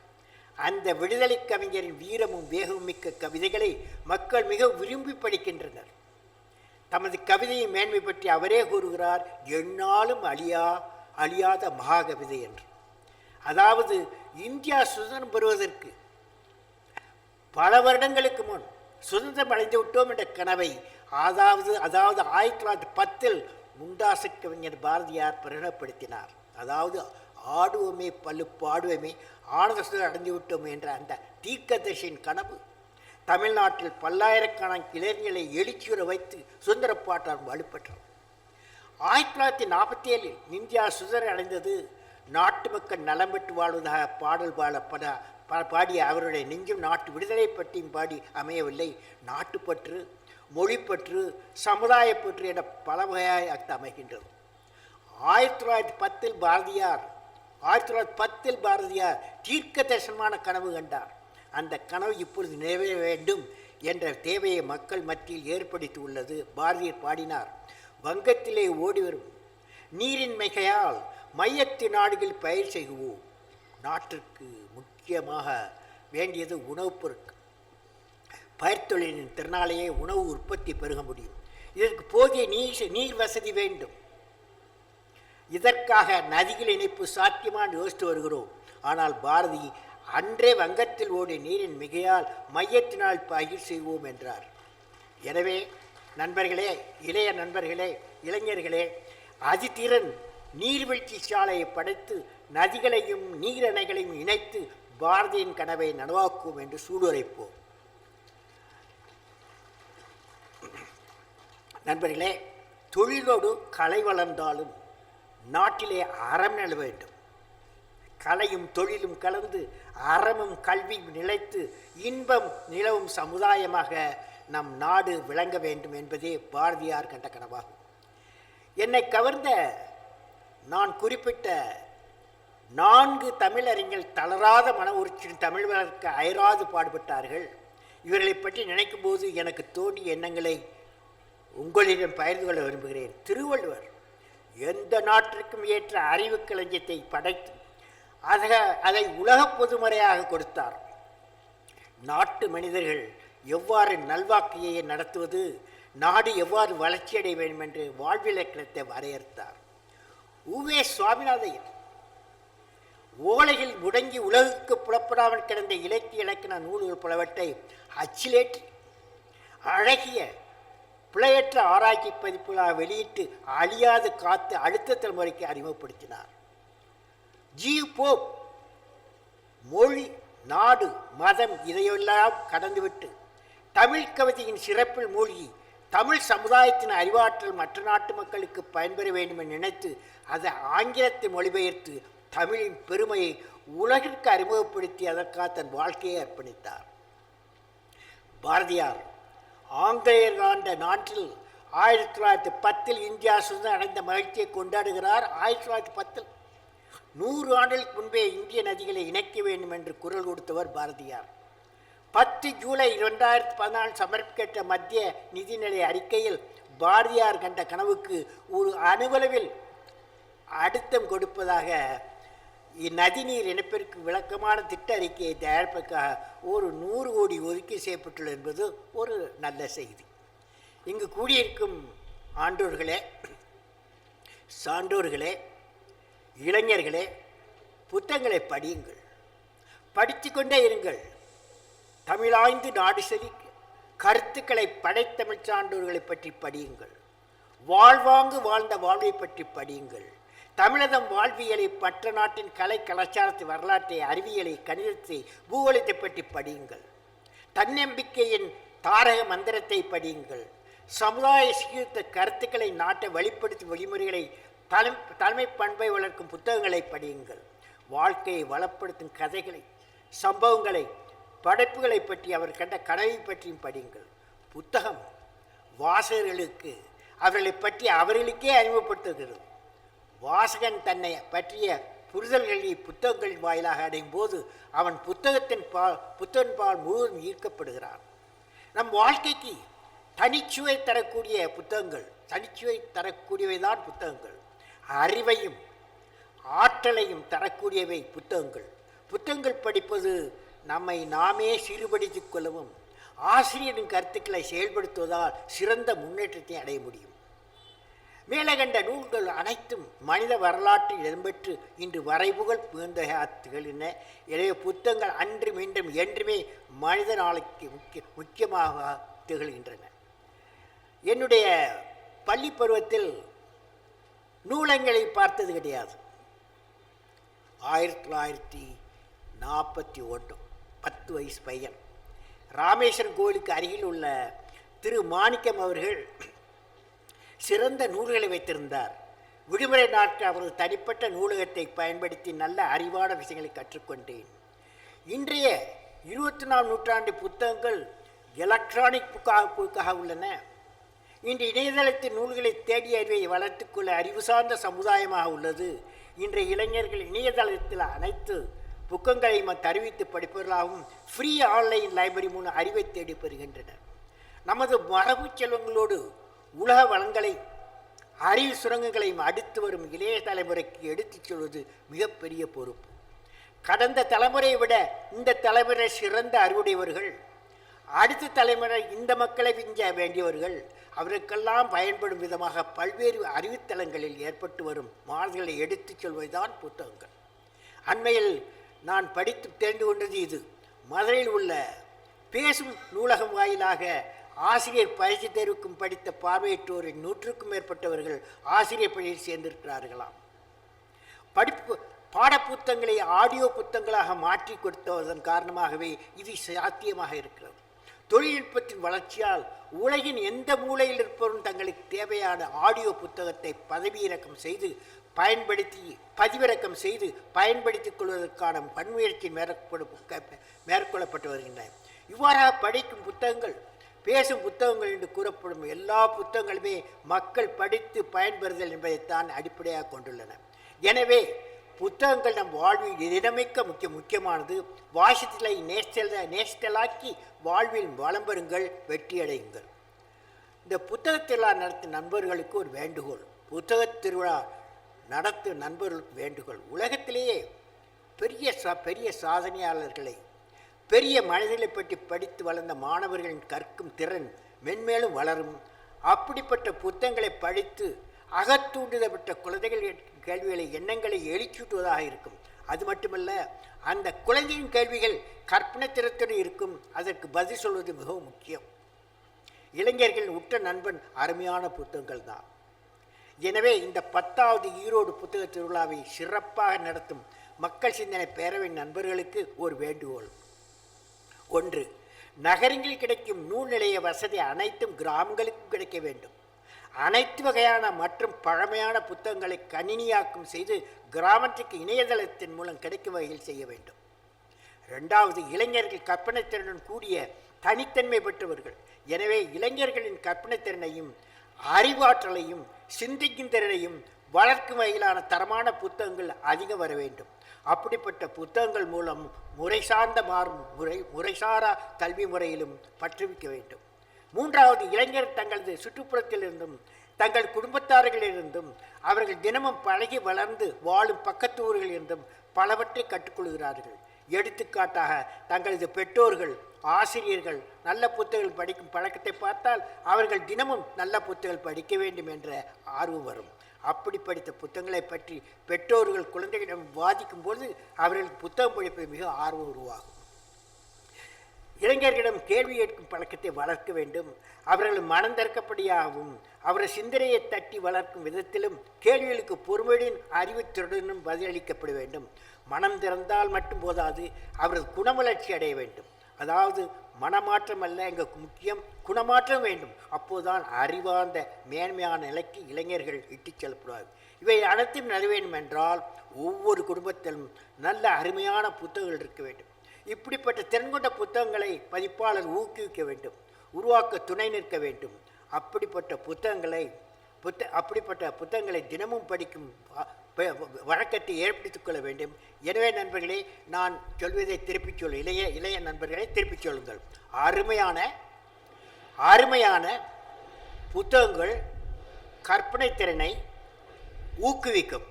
அந்த விடுதலை கவிஞரின் வீரமும் வேகமும் மிக்க கவிதைகளை மக்கள் மிக விரும்பி படிக்கின்றனர். தமது கவிதையின் மேன்மை பற்றி அவரே கூறுகிறார், எந்நாளும் அழியாத மகாகவிதை என்று. அதாவது இந்தியா சுதந்திரம் பெறுவதற்கு பல வருடங்களுக்கு முன் சுதந்திரம் அடைந்து விட்டோம் என்ற கனவை அதாவது 1910 முண்டாசு கவிஞர் பாரதியார் பிரகடனப்படுத்தினார். அதாவது ஆடுவோமே பல்லு பாடுவோமே ஆனந்த சுடர் அடைந்து விட்டோம் என்ற அந்த தீர்க்கதரிசியின் கனவு தமிழ்நாட்டில் பல்லாயிரக்கணக்கான இளைஞர்களை எழுச்சியுற வைத்து சுதந்திரப்பாட்டார் வலுப்பெற்றார். 1947 இந்தியா சுதந்திரம் அடைந்தது. நாட்டு மக்கள் நலம் பெற்று வாழ்வதாக பாடல் பாடிய அவருடைய நெஞ்சும் நாட்டு விடுதலை பற்றியும் பாடி அமையவில்லை. நாட்டுப்பற்று, மொழிப்பற்று, சமுதாயப்பற்று என பல வகையாக அமைகின்றது. 1910 பாரதியார் தீர்க்க தரிசனமான கனவு கண்டார். அந்த கனவு இப்பொழுது நிறைவேற வேண்டும் என்ற தேவையை மக்கள் மத்தியில் ஏற்படுத்தி உள்ளது. பாரதியார் பாடினார், வங்கத்திலே ஓடிவரும் நீரின் மிகையால் மையத்து நாடுகள் பயிர் செய்வோம். நாட்டிற்கு முக்கியமாக வேண்டியது உணவுப் பொருட்கள். பயிர் தொழிலின் திறனாலேயே உணவு உற்பத்தி பெருக முடியும். இதற்கு போதிய நீர் வசதி வேண்டும். இதற்காக நதிகள் இணைப்பு சாத்தியமானு யோசித்து வருகிறோம். ஆனால் பாரதி அன்றே வங்கத்தில் ஓடிய நீரின் மிகையால் மையத்தினால் பயிர் செய்வோம் என்றார். எனவே நண்பர்களே, இளைய நண்பர்களே, இளைஞர்களே, அதிதிறன் நீர்வீழ்ச்சி சாலையை படைத்து நதிகளையும் நீரணைகளையும் இணைத்து பாரதியின் கனவை நனவாக்குவோம் என்று சூடுரைப்போம். நண்பர்களே, தொழிலோடு கலை வளர்ந்தாலும் நாட்டிலே அறம் நிலவ வேண்டும். கலையும் தொழிலும் கலந்து அறமும் கல்வியும் நிலைத்து இன்பம் நிலவும் சமுதாயமாக நம் நாடு விளங்க வேண்டும் என்பதே பாரதியார் கண்ட கனவாகும். என்னை கவர்ந்த நான் குறிப்பிட்ட 4 தமிழறிஞர்கள் தளராத மன உறுச்சியின் தமிழ் வளர்க்க அயராது பாடுபட்டார்கள். இவர்களை பற்றி நினைக்கும் போது எனக்கு தோன்றிய எண்ணங்களை உங்களிடம் பகிர்ந்து கொள்ள விரும்புகிறேன். திருவள்ளுவர் எந்த நாட்டிற்கும் ஏற்ற அறிவு களஞ்சியத்தை படைத்து அதை உலக பொதுமறையாக கொடுத்தார். நாட்டு மனிதர்கள் எவ்வாறு நல்வாழ்க்கையை நடத்துவது, நாடு எவ்வாறு வளர்ச்சியடைய வேண்டும் என்று வாழ்விலக்கணத்தை வரையறுத்தார். உவே சுவாமிநாதையர் ஓலையில் முடங்கி உலகுக்கு புலப்படாமல் கிடந்த இலக்கிய இலக்கண நூல்கள் பலவற்றை அச்சிலேற்றி அழகிய பிழையற்ற ஆராய்ச்சி பதிப்புகளாக வெளியிட்டு அழியாது காத்து அடுத்த தலைமுறைக்கு அறிமுகப்படுத்தினார். போப் மொழி, நாடு, மதம் இதையெல்லாம் கடந்துவிட்டு தமிழ் கவிதையின் சிறப்பில் மூழ்கி தமிழ் சமுதாயத்தின் அறிவாற்றல் மற்ற நாட்டு மக்களுக்கு பயன்பெற வேண்டும் என நினைத்து அதை ஆங்கிலத்தை மொழிபெயர்த்து தமிழின் பெருமையை உலகிற்கு அறிமுகப்படுத்தி அதற்காக தன் வாழ்க்கையை அர்ப்பணித்தார். பாரதியார் ஆங்கிலேயர் ஆண்ட நாட்டில் 1910 இந்தியா சுதந்திரம் அடைந்த மகிழ்ச்சியை கொண்டாடுகிறார். 1910 100 ஆண்டுகளுக்கு முன்பே இந்திய நதிகளை இணைக்க வேண்டும் என்று குரல் கொடுத்தவர் பாரதியார். 10 ஜூலை 2014 சமர்ப்பிக்கப்பட்ட மத்திய நிதிநிலை அறிக்கையில் பாரதியார் கண்ட கனவுக்கு ஒரு அணுவளவில் அழுத்தம் கொடுப்பதாக இந்நதிநீர் இணைப்பிற்கு விளக்கமான திட்ட அறிக்கையை தயாரிப்பதற்காக ஒரு 100 கோடி ஒதுக்கீடு செய்யப்பட்டுள்ளது என்பது ஒரு நல்ல செய்தி. இங்கு கூடியிருக்கும் ஆண்டோர்களே, சான்றோர்களே, இளைஞர்களே, புத்தகங்களை படியுங்கள், படித்து கொண்டே இருங்கள். தமிழாய்ந்து நாடு செழிக்க கருத்துக்களை படைத்தமிழ் சான்றோர்களை பற்றி படியுங்கள். வாழ்வாங்கு வாழ்ந்த வாழ்வை பற்றி படியுங்கள். தமிழகம் வாழ்வியலை, மற்ற நாட்டின் கலை கலாச்சாரத்தை, வரலாற்றை, அறிவியலை, கணிதத்தை, பூகோளத்தை பற்றி படியுங்கள். தன்னம்பிக்கையின் தாரக மந்திரத்தை படியுங்கள். சமுதாய சீர்திருத்த கருத்துக்களை, நாட்டை வெளிப்படுத்தும் வழிமுறைகளை, தலைமை பண்பை வளர்க்கும் புத்தகங்களை படியுங்கள். வாழ்க்கையை வளப்படுத்தும் கதைகளை, சம்பவங்களை, படைப்புகளை பற்றி, அவர் கண்ட கனவை பற்றியும் படியுங்கள். புத்தகம் வாசகர்களுக்கு அவர்களை பற்றி அவர்களுக்கே அறிமுகப்படுத்துகிறது. வாசகன் தன்னை பற்றிய புரிதல்களை புத்தகங்களின் வாயிலாக அடையும் போது அவன் புத்தகத்தின் பால் முழுவதும் ஈர்க்கப்படுகிறான். நம் வாழ்க்கைக்கு தனிச்சுவை தரக்கூடிய புத்தகங்கள், தனிச்சுவை தரக்கூடியவைதான் புத்தகங்கள். அறிவையும் ஆற்றலையும் தரக்கூடியவை புத்தகங்கள். புத்தகங்கள் படிப்பது நம்மை நாமே சீர்படுத்திக் கொள்ளவும் ஆசிரியரின் கருத்துக்களை செயல்படுத்துவதால் சிறந்த முன்னேற்றத்தை அடைய முடியும். மேலகண்ட நூல்கள் அனைத்தும் மனித வரலாற்றில் இடம்பெற்று இன்று வரைவுகள் புகழ்ந்தகையாக திகழ்கின்றன. எனவே புத்தகங்கள் அன்றும் இன்றும் என்றுமே மனித நாளைக்கு முக்கியமாக திகழ்கின்றன. என்னுடைய பள்ளி பருவத்தில் நூலகங்களை பார்த்தது கிடையாது. 1941, 10 வயசு பையன். ராமேஸ்வரம் கோயிலுக்கு அருகில் உள்ள திரு மாணிக்கம் அவர்கள் சிறந்த நூல்களை வைத்திருந்தார். விடுமுறை நாட்கள் அவரது தனிப்பட்ட நூலகத்தை பயன்படுத்தி நல்ல அறிவான விஷயங்களை கற்றுக்கொண்டேன். இன்றைய 24ஆம் நூற்றாண்டு புத்தகங்கள் எலக்ட்ரானிக் புக்காக உள்ளன. இன்று இணையதளத்தின் நூல்களை தேடிய அறிவை வளர்த்துக்கொள்ள அறிவு சார்ந்த சமுதாயமாக உள்ளது. இன்றைய இளைஞர்கள் இணையதளத்தில் அனைத்து புத்தகங்களையும் தருவித்து படிப்பவர்களாகவும் ஃப்ரீ ஆன்லைன் லைப்ரரி மூலம் அறிவை தேடி பெறுகின்றனர். நமது மரபு செல்வங்களோடு உலக வளங்களை அறிவு சுரங்கங்களையும் அடுத்து வரும் இளைய தலைமுறைக்கு எடுத்துச் சொல்வது மிகப்பெரிய பொறுப்பு. கடந்த தலைமுறையை விட இந்த தலைமுறை சிறந்த அறிவுடையவர்கள். அடுத்த தலைமுறை இந்த மக்களை விஞ்ச வேண்டியவர்கள். அவருக்கெல்லாம் பயன்படும் விதமாக பல்வேறு அறிவுத்தலங்களில் ஏற்பட்டு வரும் மாறுதல்களை எடுத்துச் சொல்வதுதான் புத்தகங்கள். அண்மையில் நான் படித்து தெரிந்து கொண்டது இது. மதுரையில் உள்ள பேசும் நூலகம் வாயிலாக ஆசிரியர் பயிற்சி தேர்வுக்கும் படித்த பார்வையற்றோரின் 100க்கும் மேற்பட்டவர்கள் ஆசிரியர் பணியில் சேர்ந்திருக்கிறார்களாம். பாடப்புத்தகங்களை ஆடியோ புத்தகங்களாக மாற்றி கொடுத்ததன் காரணமாகவே இது சாத்தியமாக இருக்கிறது. தொழில்நுட்பத்தின் வளர்ச்சியால் உலகின் எந்த மூலையில் இருப்பவரும் தங்களுக்கு தேவையான ஆடியோ புத்தகத்தை பதிவிறக்கம் செய்து பயன்படுத்திக் கொள்வதற்கான பன்முயற்சி மேற்கொள்ளப்பட்டு வருகின்றன. இவ்வாறாக படிக்கும் புத்தகங்கள் பேசும் புத்தகங்கள் என்று கூறப்படும் எல்லா புத்தகங்களுமே மக்கள் படித்து பயன்பெறுதல் என்பதைத்தான் அடிப்படையாக கொண்டுள்ளன. எனவே புத்தகங்கள் நம் வாழ்வில் இடமிக்க முக்கியமானது. வாசித்தலை நேஸ்டலாக்கி வாழ்வில் வளம் பெறுங்கள், வெற்றியடையுங்கள். இந்த புத்தக திருவிழா நடத்தும் நண்பர்களுக்கு ஒரு வேண்டுகோள். புத்தக திருவிழா நடத்தும் நண்பர்களுக்கு வேண்டுகோள். உலகத்திலேயே பெரிய சாதனையாளர்களை, பெரிய மனிதர்களை பற்றி படித்து வளர்ந்த மாணவர்களின் கற்கும் திறன் மென்மேலும் வளரும். அப்படிப்பட்ட புத்தகங்களை படித்து அகத்தூண்டுதப்பட்ட குழந்தைகள் கேள்விகளை, எண்ணங்களை எழுச்சூட்டுவதாக இருக்கும். அது மட்டுமல்ல, அந்த குழந்தையின் கேள்விகள் கற்பனை திறத்துடன் இருக்கும். அதற்கு பதில் சொல்வது மிகவும் முக்கியம். இளைஞர்களின் உற்ற நண்பன் அருமையான புத்தகங்கள் தான். எனவே இந்த 10வது ஈரோடு புத்தக திருவிழாவை சிறப்பாக நடத்தும் மக்கள் சிந்தனை பேரவை நண்பர்களுக்கு ஒரு வேண்டுகோள். 1. நகரங்களில் கிடைக்கும் நூல் நிலைய வசதி அனைத்தும் கிராமங்களுக்கும் கிடைக்க வேண்டும். அனைத்து வகையான மற்றும் பழமையான புத்தகங்களை கணினியாக்கம் செய்து கிராமத்துக்கு இணையதளத்தின் மூலம் கிடைக்கும் வகையில் செய்ய வேண்டும். 2. இளைஞர்கள் கற்பனை திறனுடன் கூடிய தனித்தன்மை பெற்றவர்கள். எனவே இளைஞர்களின் கற்பனை திறனையும் அறிவாற்றலையும் சிந்திக்கும் திறனையும் வளர்க்கும் வகையிலான தரமான புத்தகங்கள் அதிகம் வர வேண்டும். அப்படிப்பட்ட புத்தகங்கள் மூலம் முறைசாரா கல்வி முறையிலும் பற்றுவிக்க வேண்டும். 3. இளைஞர் தங்களது சுற்றுப்புறத்திலிருந்தும் தங்கள் குடும்பத்தார்களிலிருந்தும் அவர்கள் தினமும் பழகி வளர்ந்து வாழும் பக்கத்து ஊர்களிலிருந்தும் பலவற்றை கற்றுக்கொள்கிறார்கள். எடுத்துக்காட்டாக தங்களது பெற்றோர்கள், ஆசிரியர்கள் நல்ல புத்தகங்கள் படிக்கும் பழக்கத்தை பார்த்தால் அவர்கள் தினமும் நல்ல புத்தகங்கள் படிக்க வேண்டும் என்ற ஆர்வம் வரும். அப்படி படித்த புத்தகங்களை பற்றி பெற்றோர்கள் குழந்தைகளிடம் வாதிக்கும் பொழுது அவர்களுக்கு புத்தகம் படிப்பது மிக ஆர்வம் உருவாகும். இளைஞர்களிடம் கேள்வி கேட்கும் பழக்கத்தை வளர்க்க வேண்டும். அவர்கள் மனம் திறக்கப்படியாகவும் அவர்கள் சிந்தனையை தட்டி வளர்க்கும் விதத்திலும் கேள்விகளுக்கு பொறுமையுடன் அறிவுத்திறனுடன் பதிலளிக்கப்பட வேண்டும். மனம் திறந்தால் மட்டும் போதாது, அவரது குணவளர்ச்சி அடைய வேண்டும். அதாவது மனமாற்றம் அல்ல, இங்கே முக்கியம் குணமாற்றம் வேண்டும். அப்போதுதான் அறிவார்ந்த மேன்மையான நிலைக்கு இளைஞர்கள் இட்டுச் செல்லப்படுவார்கள். இவை அனைத்தும் நட வேண்டும் என்றால் ஒவ்வொரு குடும்பத்திலும் நல்ல அருமையான புத்தகங்கள் இருக்க வேண்டும். இப்படிப்பட்ட திறன் கொண்ட புத்தகங்களை பதிப்பாளர் ஊக்குவிக்க வேண்டும், உருவாக்க துணை நிற்க வேண்டும். அப்படிப்பட்ட புத்தகங்களை தினமும் படிக்கும் வழக்கத்தை ஏற்படுத்திக் கொள்ள வேண்டும். எனவே நண்பர்களே, நான் சொல்வதை திருப்பிச் சொல் இளைய நண்பர்களை திருப்பிச் சொல்லுங்கள். அருமையான புத்தகங்கள் கற்பனை திறனை ஊக்குவிக்கும்.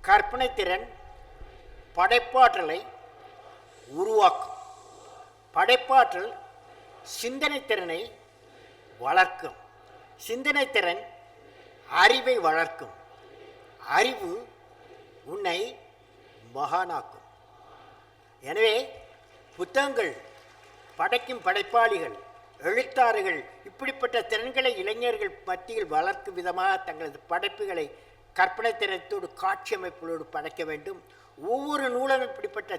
கற்பனை திறன் படைப்பாற்றலை உருவாக்கும். படைப்பாற்றல் சிந்தனை திறனை வளர்க்கும். சிந்தனை திறன் அறிவை வளர்க்கும். அறிவு உன்னை மகானாக்கும். எனவே புத்தகங்கள் படைக்கும் படைப்பாளிகள், எழுத்தாளர்கள் இப்படிப்பட்ட திறன்களை இளைஞர்கள் மத்தியில் வளர்க்கும் விதமாக தங்களது படைப்புகளை கற்பனை திறத்தோடு காட்சி அமைப்புகளோடு படைக்க வேண்டும். ஒவ்வொரு நூலகம் இப்படிப்பட்ட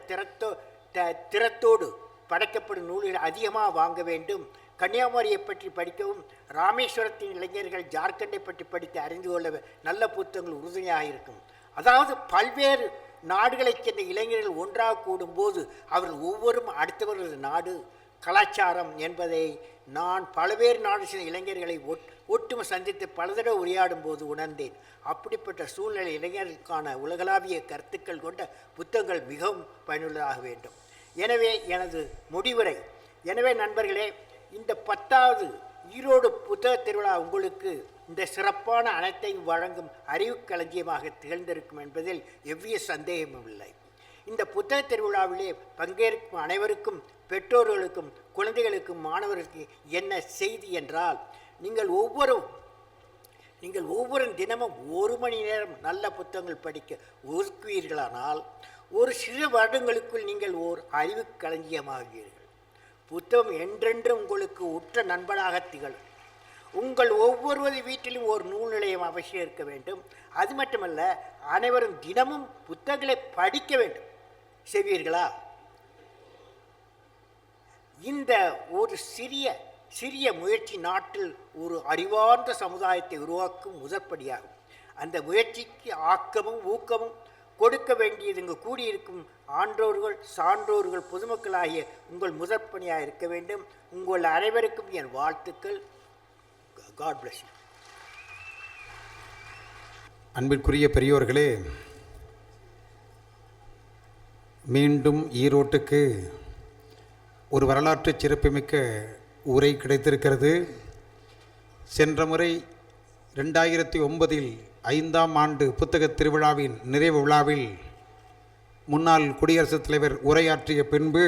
திறத்தோடு படைக்கப்படும் நூல்கள் அதிகமாக வாங்க வேண்டும். கன்னியாகுமரியை பற்றி படிக்கவும், ராமேஸ்வரத்தின் இளைஞர்கள் ஜார்க்கண்டை பற்றி படித்து அறிந்து கொள்ள நல்ல புத்தகங்கள் உறுதுணையாக இருக்கும். அதாவது பல்வேறு நாடுகளைச் சேர்ந்த இளைஞர்கள் ஒன்றாக கூடும்போது அவர்கள் ஒவ்வொரும் அடுத்தவர்களது நாடு கலாச்சாரம் என்பதை நான் பல்வேறு நாடு சேர்ந்த இளைஞர்களை ஒட்டுமை சந்தித்து பலதடவை உரையாடும் போது உணர்ந்தேன். அப்படிப்பட்ட சூழ்நிலை இளைஞர்களுக்கான உலகளாவிய கருத்துக்கள் கொண்ட புத்தகங்கள் மிகவும் பயனுள்ளதாக வேண்டும். எனவே எனது முடிவுரை, எனவே நண்பர்களே, இந்த 10வது ஈரோடு புத்தக திருவிழா உங்களுக்கு இந்த சிறப்பான அனைத்தையும் வழங்கும் அறிவு களஞ்சியமாக திகழ்ந்திருக்கும் என்பதில் எவ்வித சந்தேகமும் இல்லை. இந்த புத்தக திருவிழாவிலே பங்கேற்கும் அனைவருக்கும், பெற்றோர்களுக்கும், குழந்தைகளுக்கும், மாணவர்களுக்கு என்ன செய்தி என்றால், நீங்கள் ஒவ்வொரு தினமும் 1 மணி நேரம் நல்ல புத்தகங்கள் படிக்க ஒதுக்குவீர்களானால் ஒரு சிறு வருடங்களுக்குள் நீங்கள் ஓர் அறிவு களஞ்சியமாகுவீர்கள். புத்தகம் என்றென்றும் உங்களுக்கு உற்ற நண்பனாக திகழும். உங்கள் ஒவ்வொருவது வீட்டிலும் ஒரு நூல் நிலையம் அவசியம் இருக்க வேண்டும். அது மட்டுமல்ல, அனைவரும் தினமும் புத்தகங்களை படிக்க வேண்டும். செய்வீர்களா? இந்த ஒரு சிறிய முயற்சி நாட்டில் ஒரு அறிவார்ந்த சமுதாயத்தை உருவாக்கும் முதற்படியாகும். அந்த முயற்சிக்கு ஆக்கமும் ஊக்கமும் கொடுக்க வேண்டியது இங்கு கூடியிருக்கும் ஆன்றோர்கள், சான்றோர்கள், பொதுமக்களாகிய உங்கள் முதற்பணியாக இருக்க வேண்டும். உங்கள் அனைவருக்கும் என் வாழ்த்துக்கள். God bless you. அன்பிற்குரிய பெரியோர்களே, மீண்டும் ஈரோட்டுக்கு ஒரு வரலாற்று சிறப்புமிக்க உரை கிடைத்திருக்கிறது. சென்ற முறை 2009 5ஆம் ஆண்டு புத்தகத் திருவிழாவின் நிறைவு விழாவில் முன்னாள் குடியரசுத் தலைவர் உரையாற்றிய பின்பு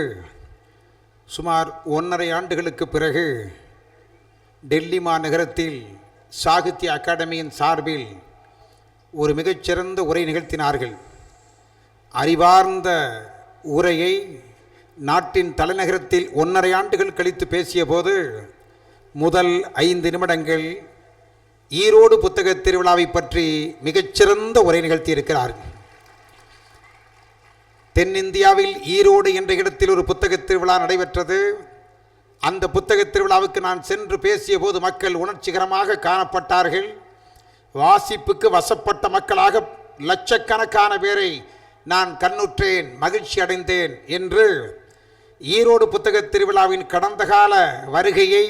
சுமார் 1.5 ஆண்டுகளுக்கு பிறகு டெல்லி மாநகரத்தில் சாகித்ய அகாடமியின் சார்பில் ஒரு மிகச்சிறந்த உரை நிகழ்த்தினார்கள். அறிவார்ந்த உரையை நாட்டின் தலைநகரத்தில் 1.5 ஆண்டுகள் கழித்து பேசிய போது முதல் 5 நிமிடங்கள் ஈரோடு புத்தகத் திருவிழாவை பற்றி மிகச்சிறந்த உரை நிகழ்த்தியிருக்கிறார்கள். தென்னிந்தியாவில் ஈரோடு என்ற இடத்தில் ஒரு புத்தகத் திருவிழா நடைபெற்றது. அந்த புத்தகத் திருவிழாவுக்கு நான் சென்று பேசிய போது மக்கள் உணர்ச்சிகரமாக காணப்பட்டார்கள். வாசிப்புக்கு வசப்பட்ட மக்களாக லட்சக்கணக்கான பேரை நான் கண்ணுற்றேன், மகிழ்ச்சி அடைந்தேன் என்று ஈரோடு புத்தகத் திருவிழாவின் கடந்த கால வருகையை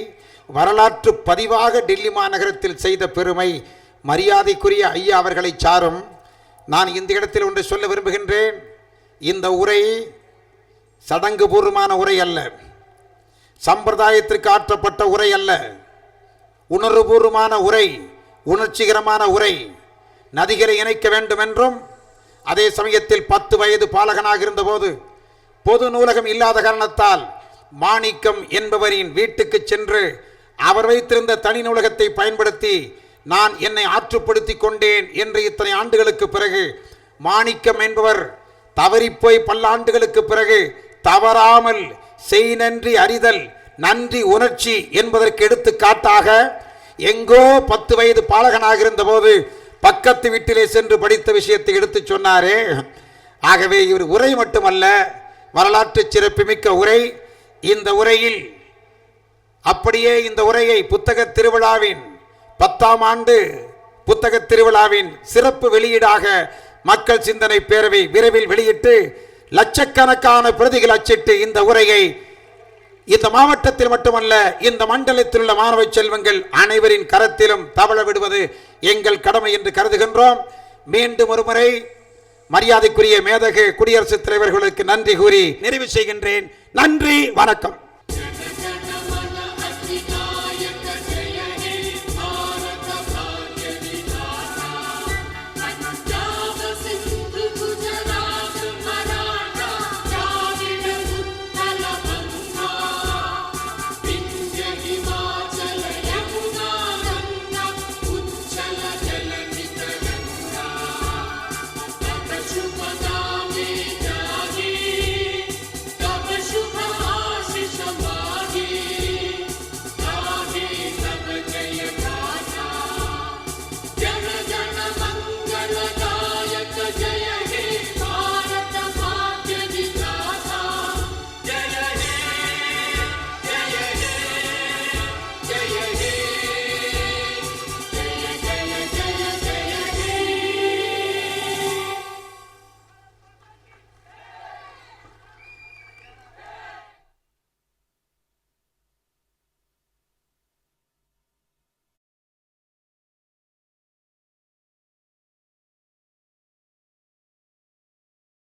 வரலாற்று பதிவாக டெல்லி மாநகரத்தில் செய்த பெருமை மரியாதைக்குரிய ஐயா அவர்களை சாரும். நான் இந்த இடத்தில் ஒன்று சொல்ல விரும்புகின்றேன். இந்த உரை சடங்குபூர்வமான உரை அல்ல, சம்பிரதாயத்திற்கு ஆற்றப்பட்ட உரை அல்ல, உணர்வுபூர்வமான உரை, உணர்ச்சிகரமான உரை. நதிகளை இணைக்க வேண்டும் என்றும், அதே சமயத்தில் 10 வயது பாலகனாக இருந்தபோது பொது நூலகம் இல்லாத காரணத்தால் மாணிக்கம் என்பவரின் வீட்டுக்கு சென்று அவர் வைத்திருந்த தனி நூலகத்தை பயன்படுத்தி நான் என்னை ஆற்றுப்படுத்தி கொண்டேன் என்று இத்தனை ஆண்டுகளுக்கு பிறகு மாணிக்கம் என்பவர் தவறிப்போய் பல்லாண்டுகளுக்கு பிறகு தவறாமல் செய் நன்றி அறிதல், நன்றி உணர்ச்சி என்பதற்கு எடுத்துக்காட்டாக எங்கோ 10 வயது பாலகனாக இருந்தபோது பக்கத்து வீட்டிலே சென்று படித்த விஷயத்தை எடுத்து சொன்னாரே. ஆகவே இவர் உரை மட்டுமல்ல, வரலாற்று சிறப்புமிக்க உரை. இந்த உரையில் அப்படியே இந்த உரையை புத்தகத் திருவிழாவின் 10ஆம் ஆண்டு புத்தகத் திருவிழாவின் சிறப்பு வெளியீடாக மக்கள் சிந்தனை பேரவை விரைவில் வெளியிட்டு லட்சக்கணக்கான பிரதிகள் அச்சிட்டு இந்த உரையை இந்த மாவட்டத்தில் மட்டுமல்ல இந்த மண்டலத்தில் உள்ள மாணவ செல்வங்கள் அனைவரின் கரத்திலும் தவழ விடுவது எங்கள் கடமை என்று கருதுகின்றோம். மீண்டும் ஒரு முறை மரியாதைக்குரிய மேதகு குடியரசுத் தலைவர்களுக்கு நன்றி கூறி நிறைவு செய்கின்றேன். நன்றி, வணக்கம்.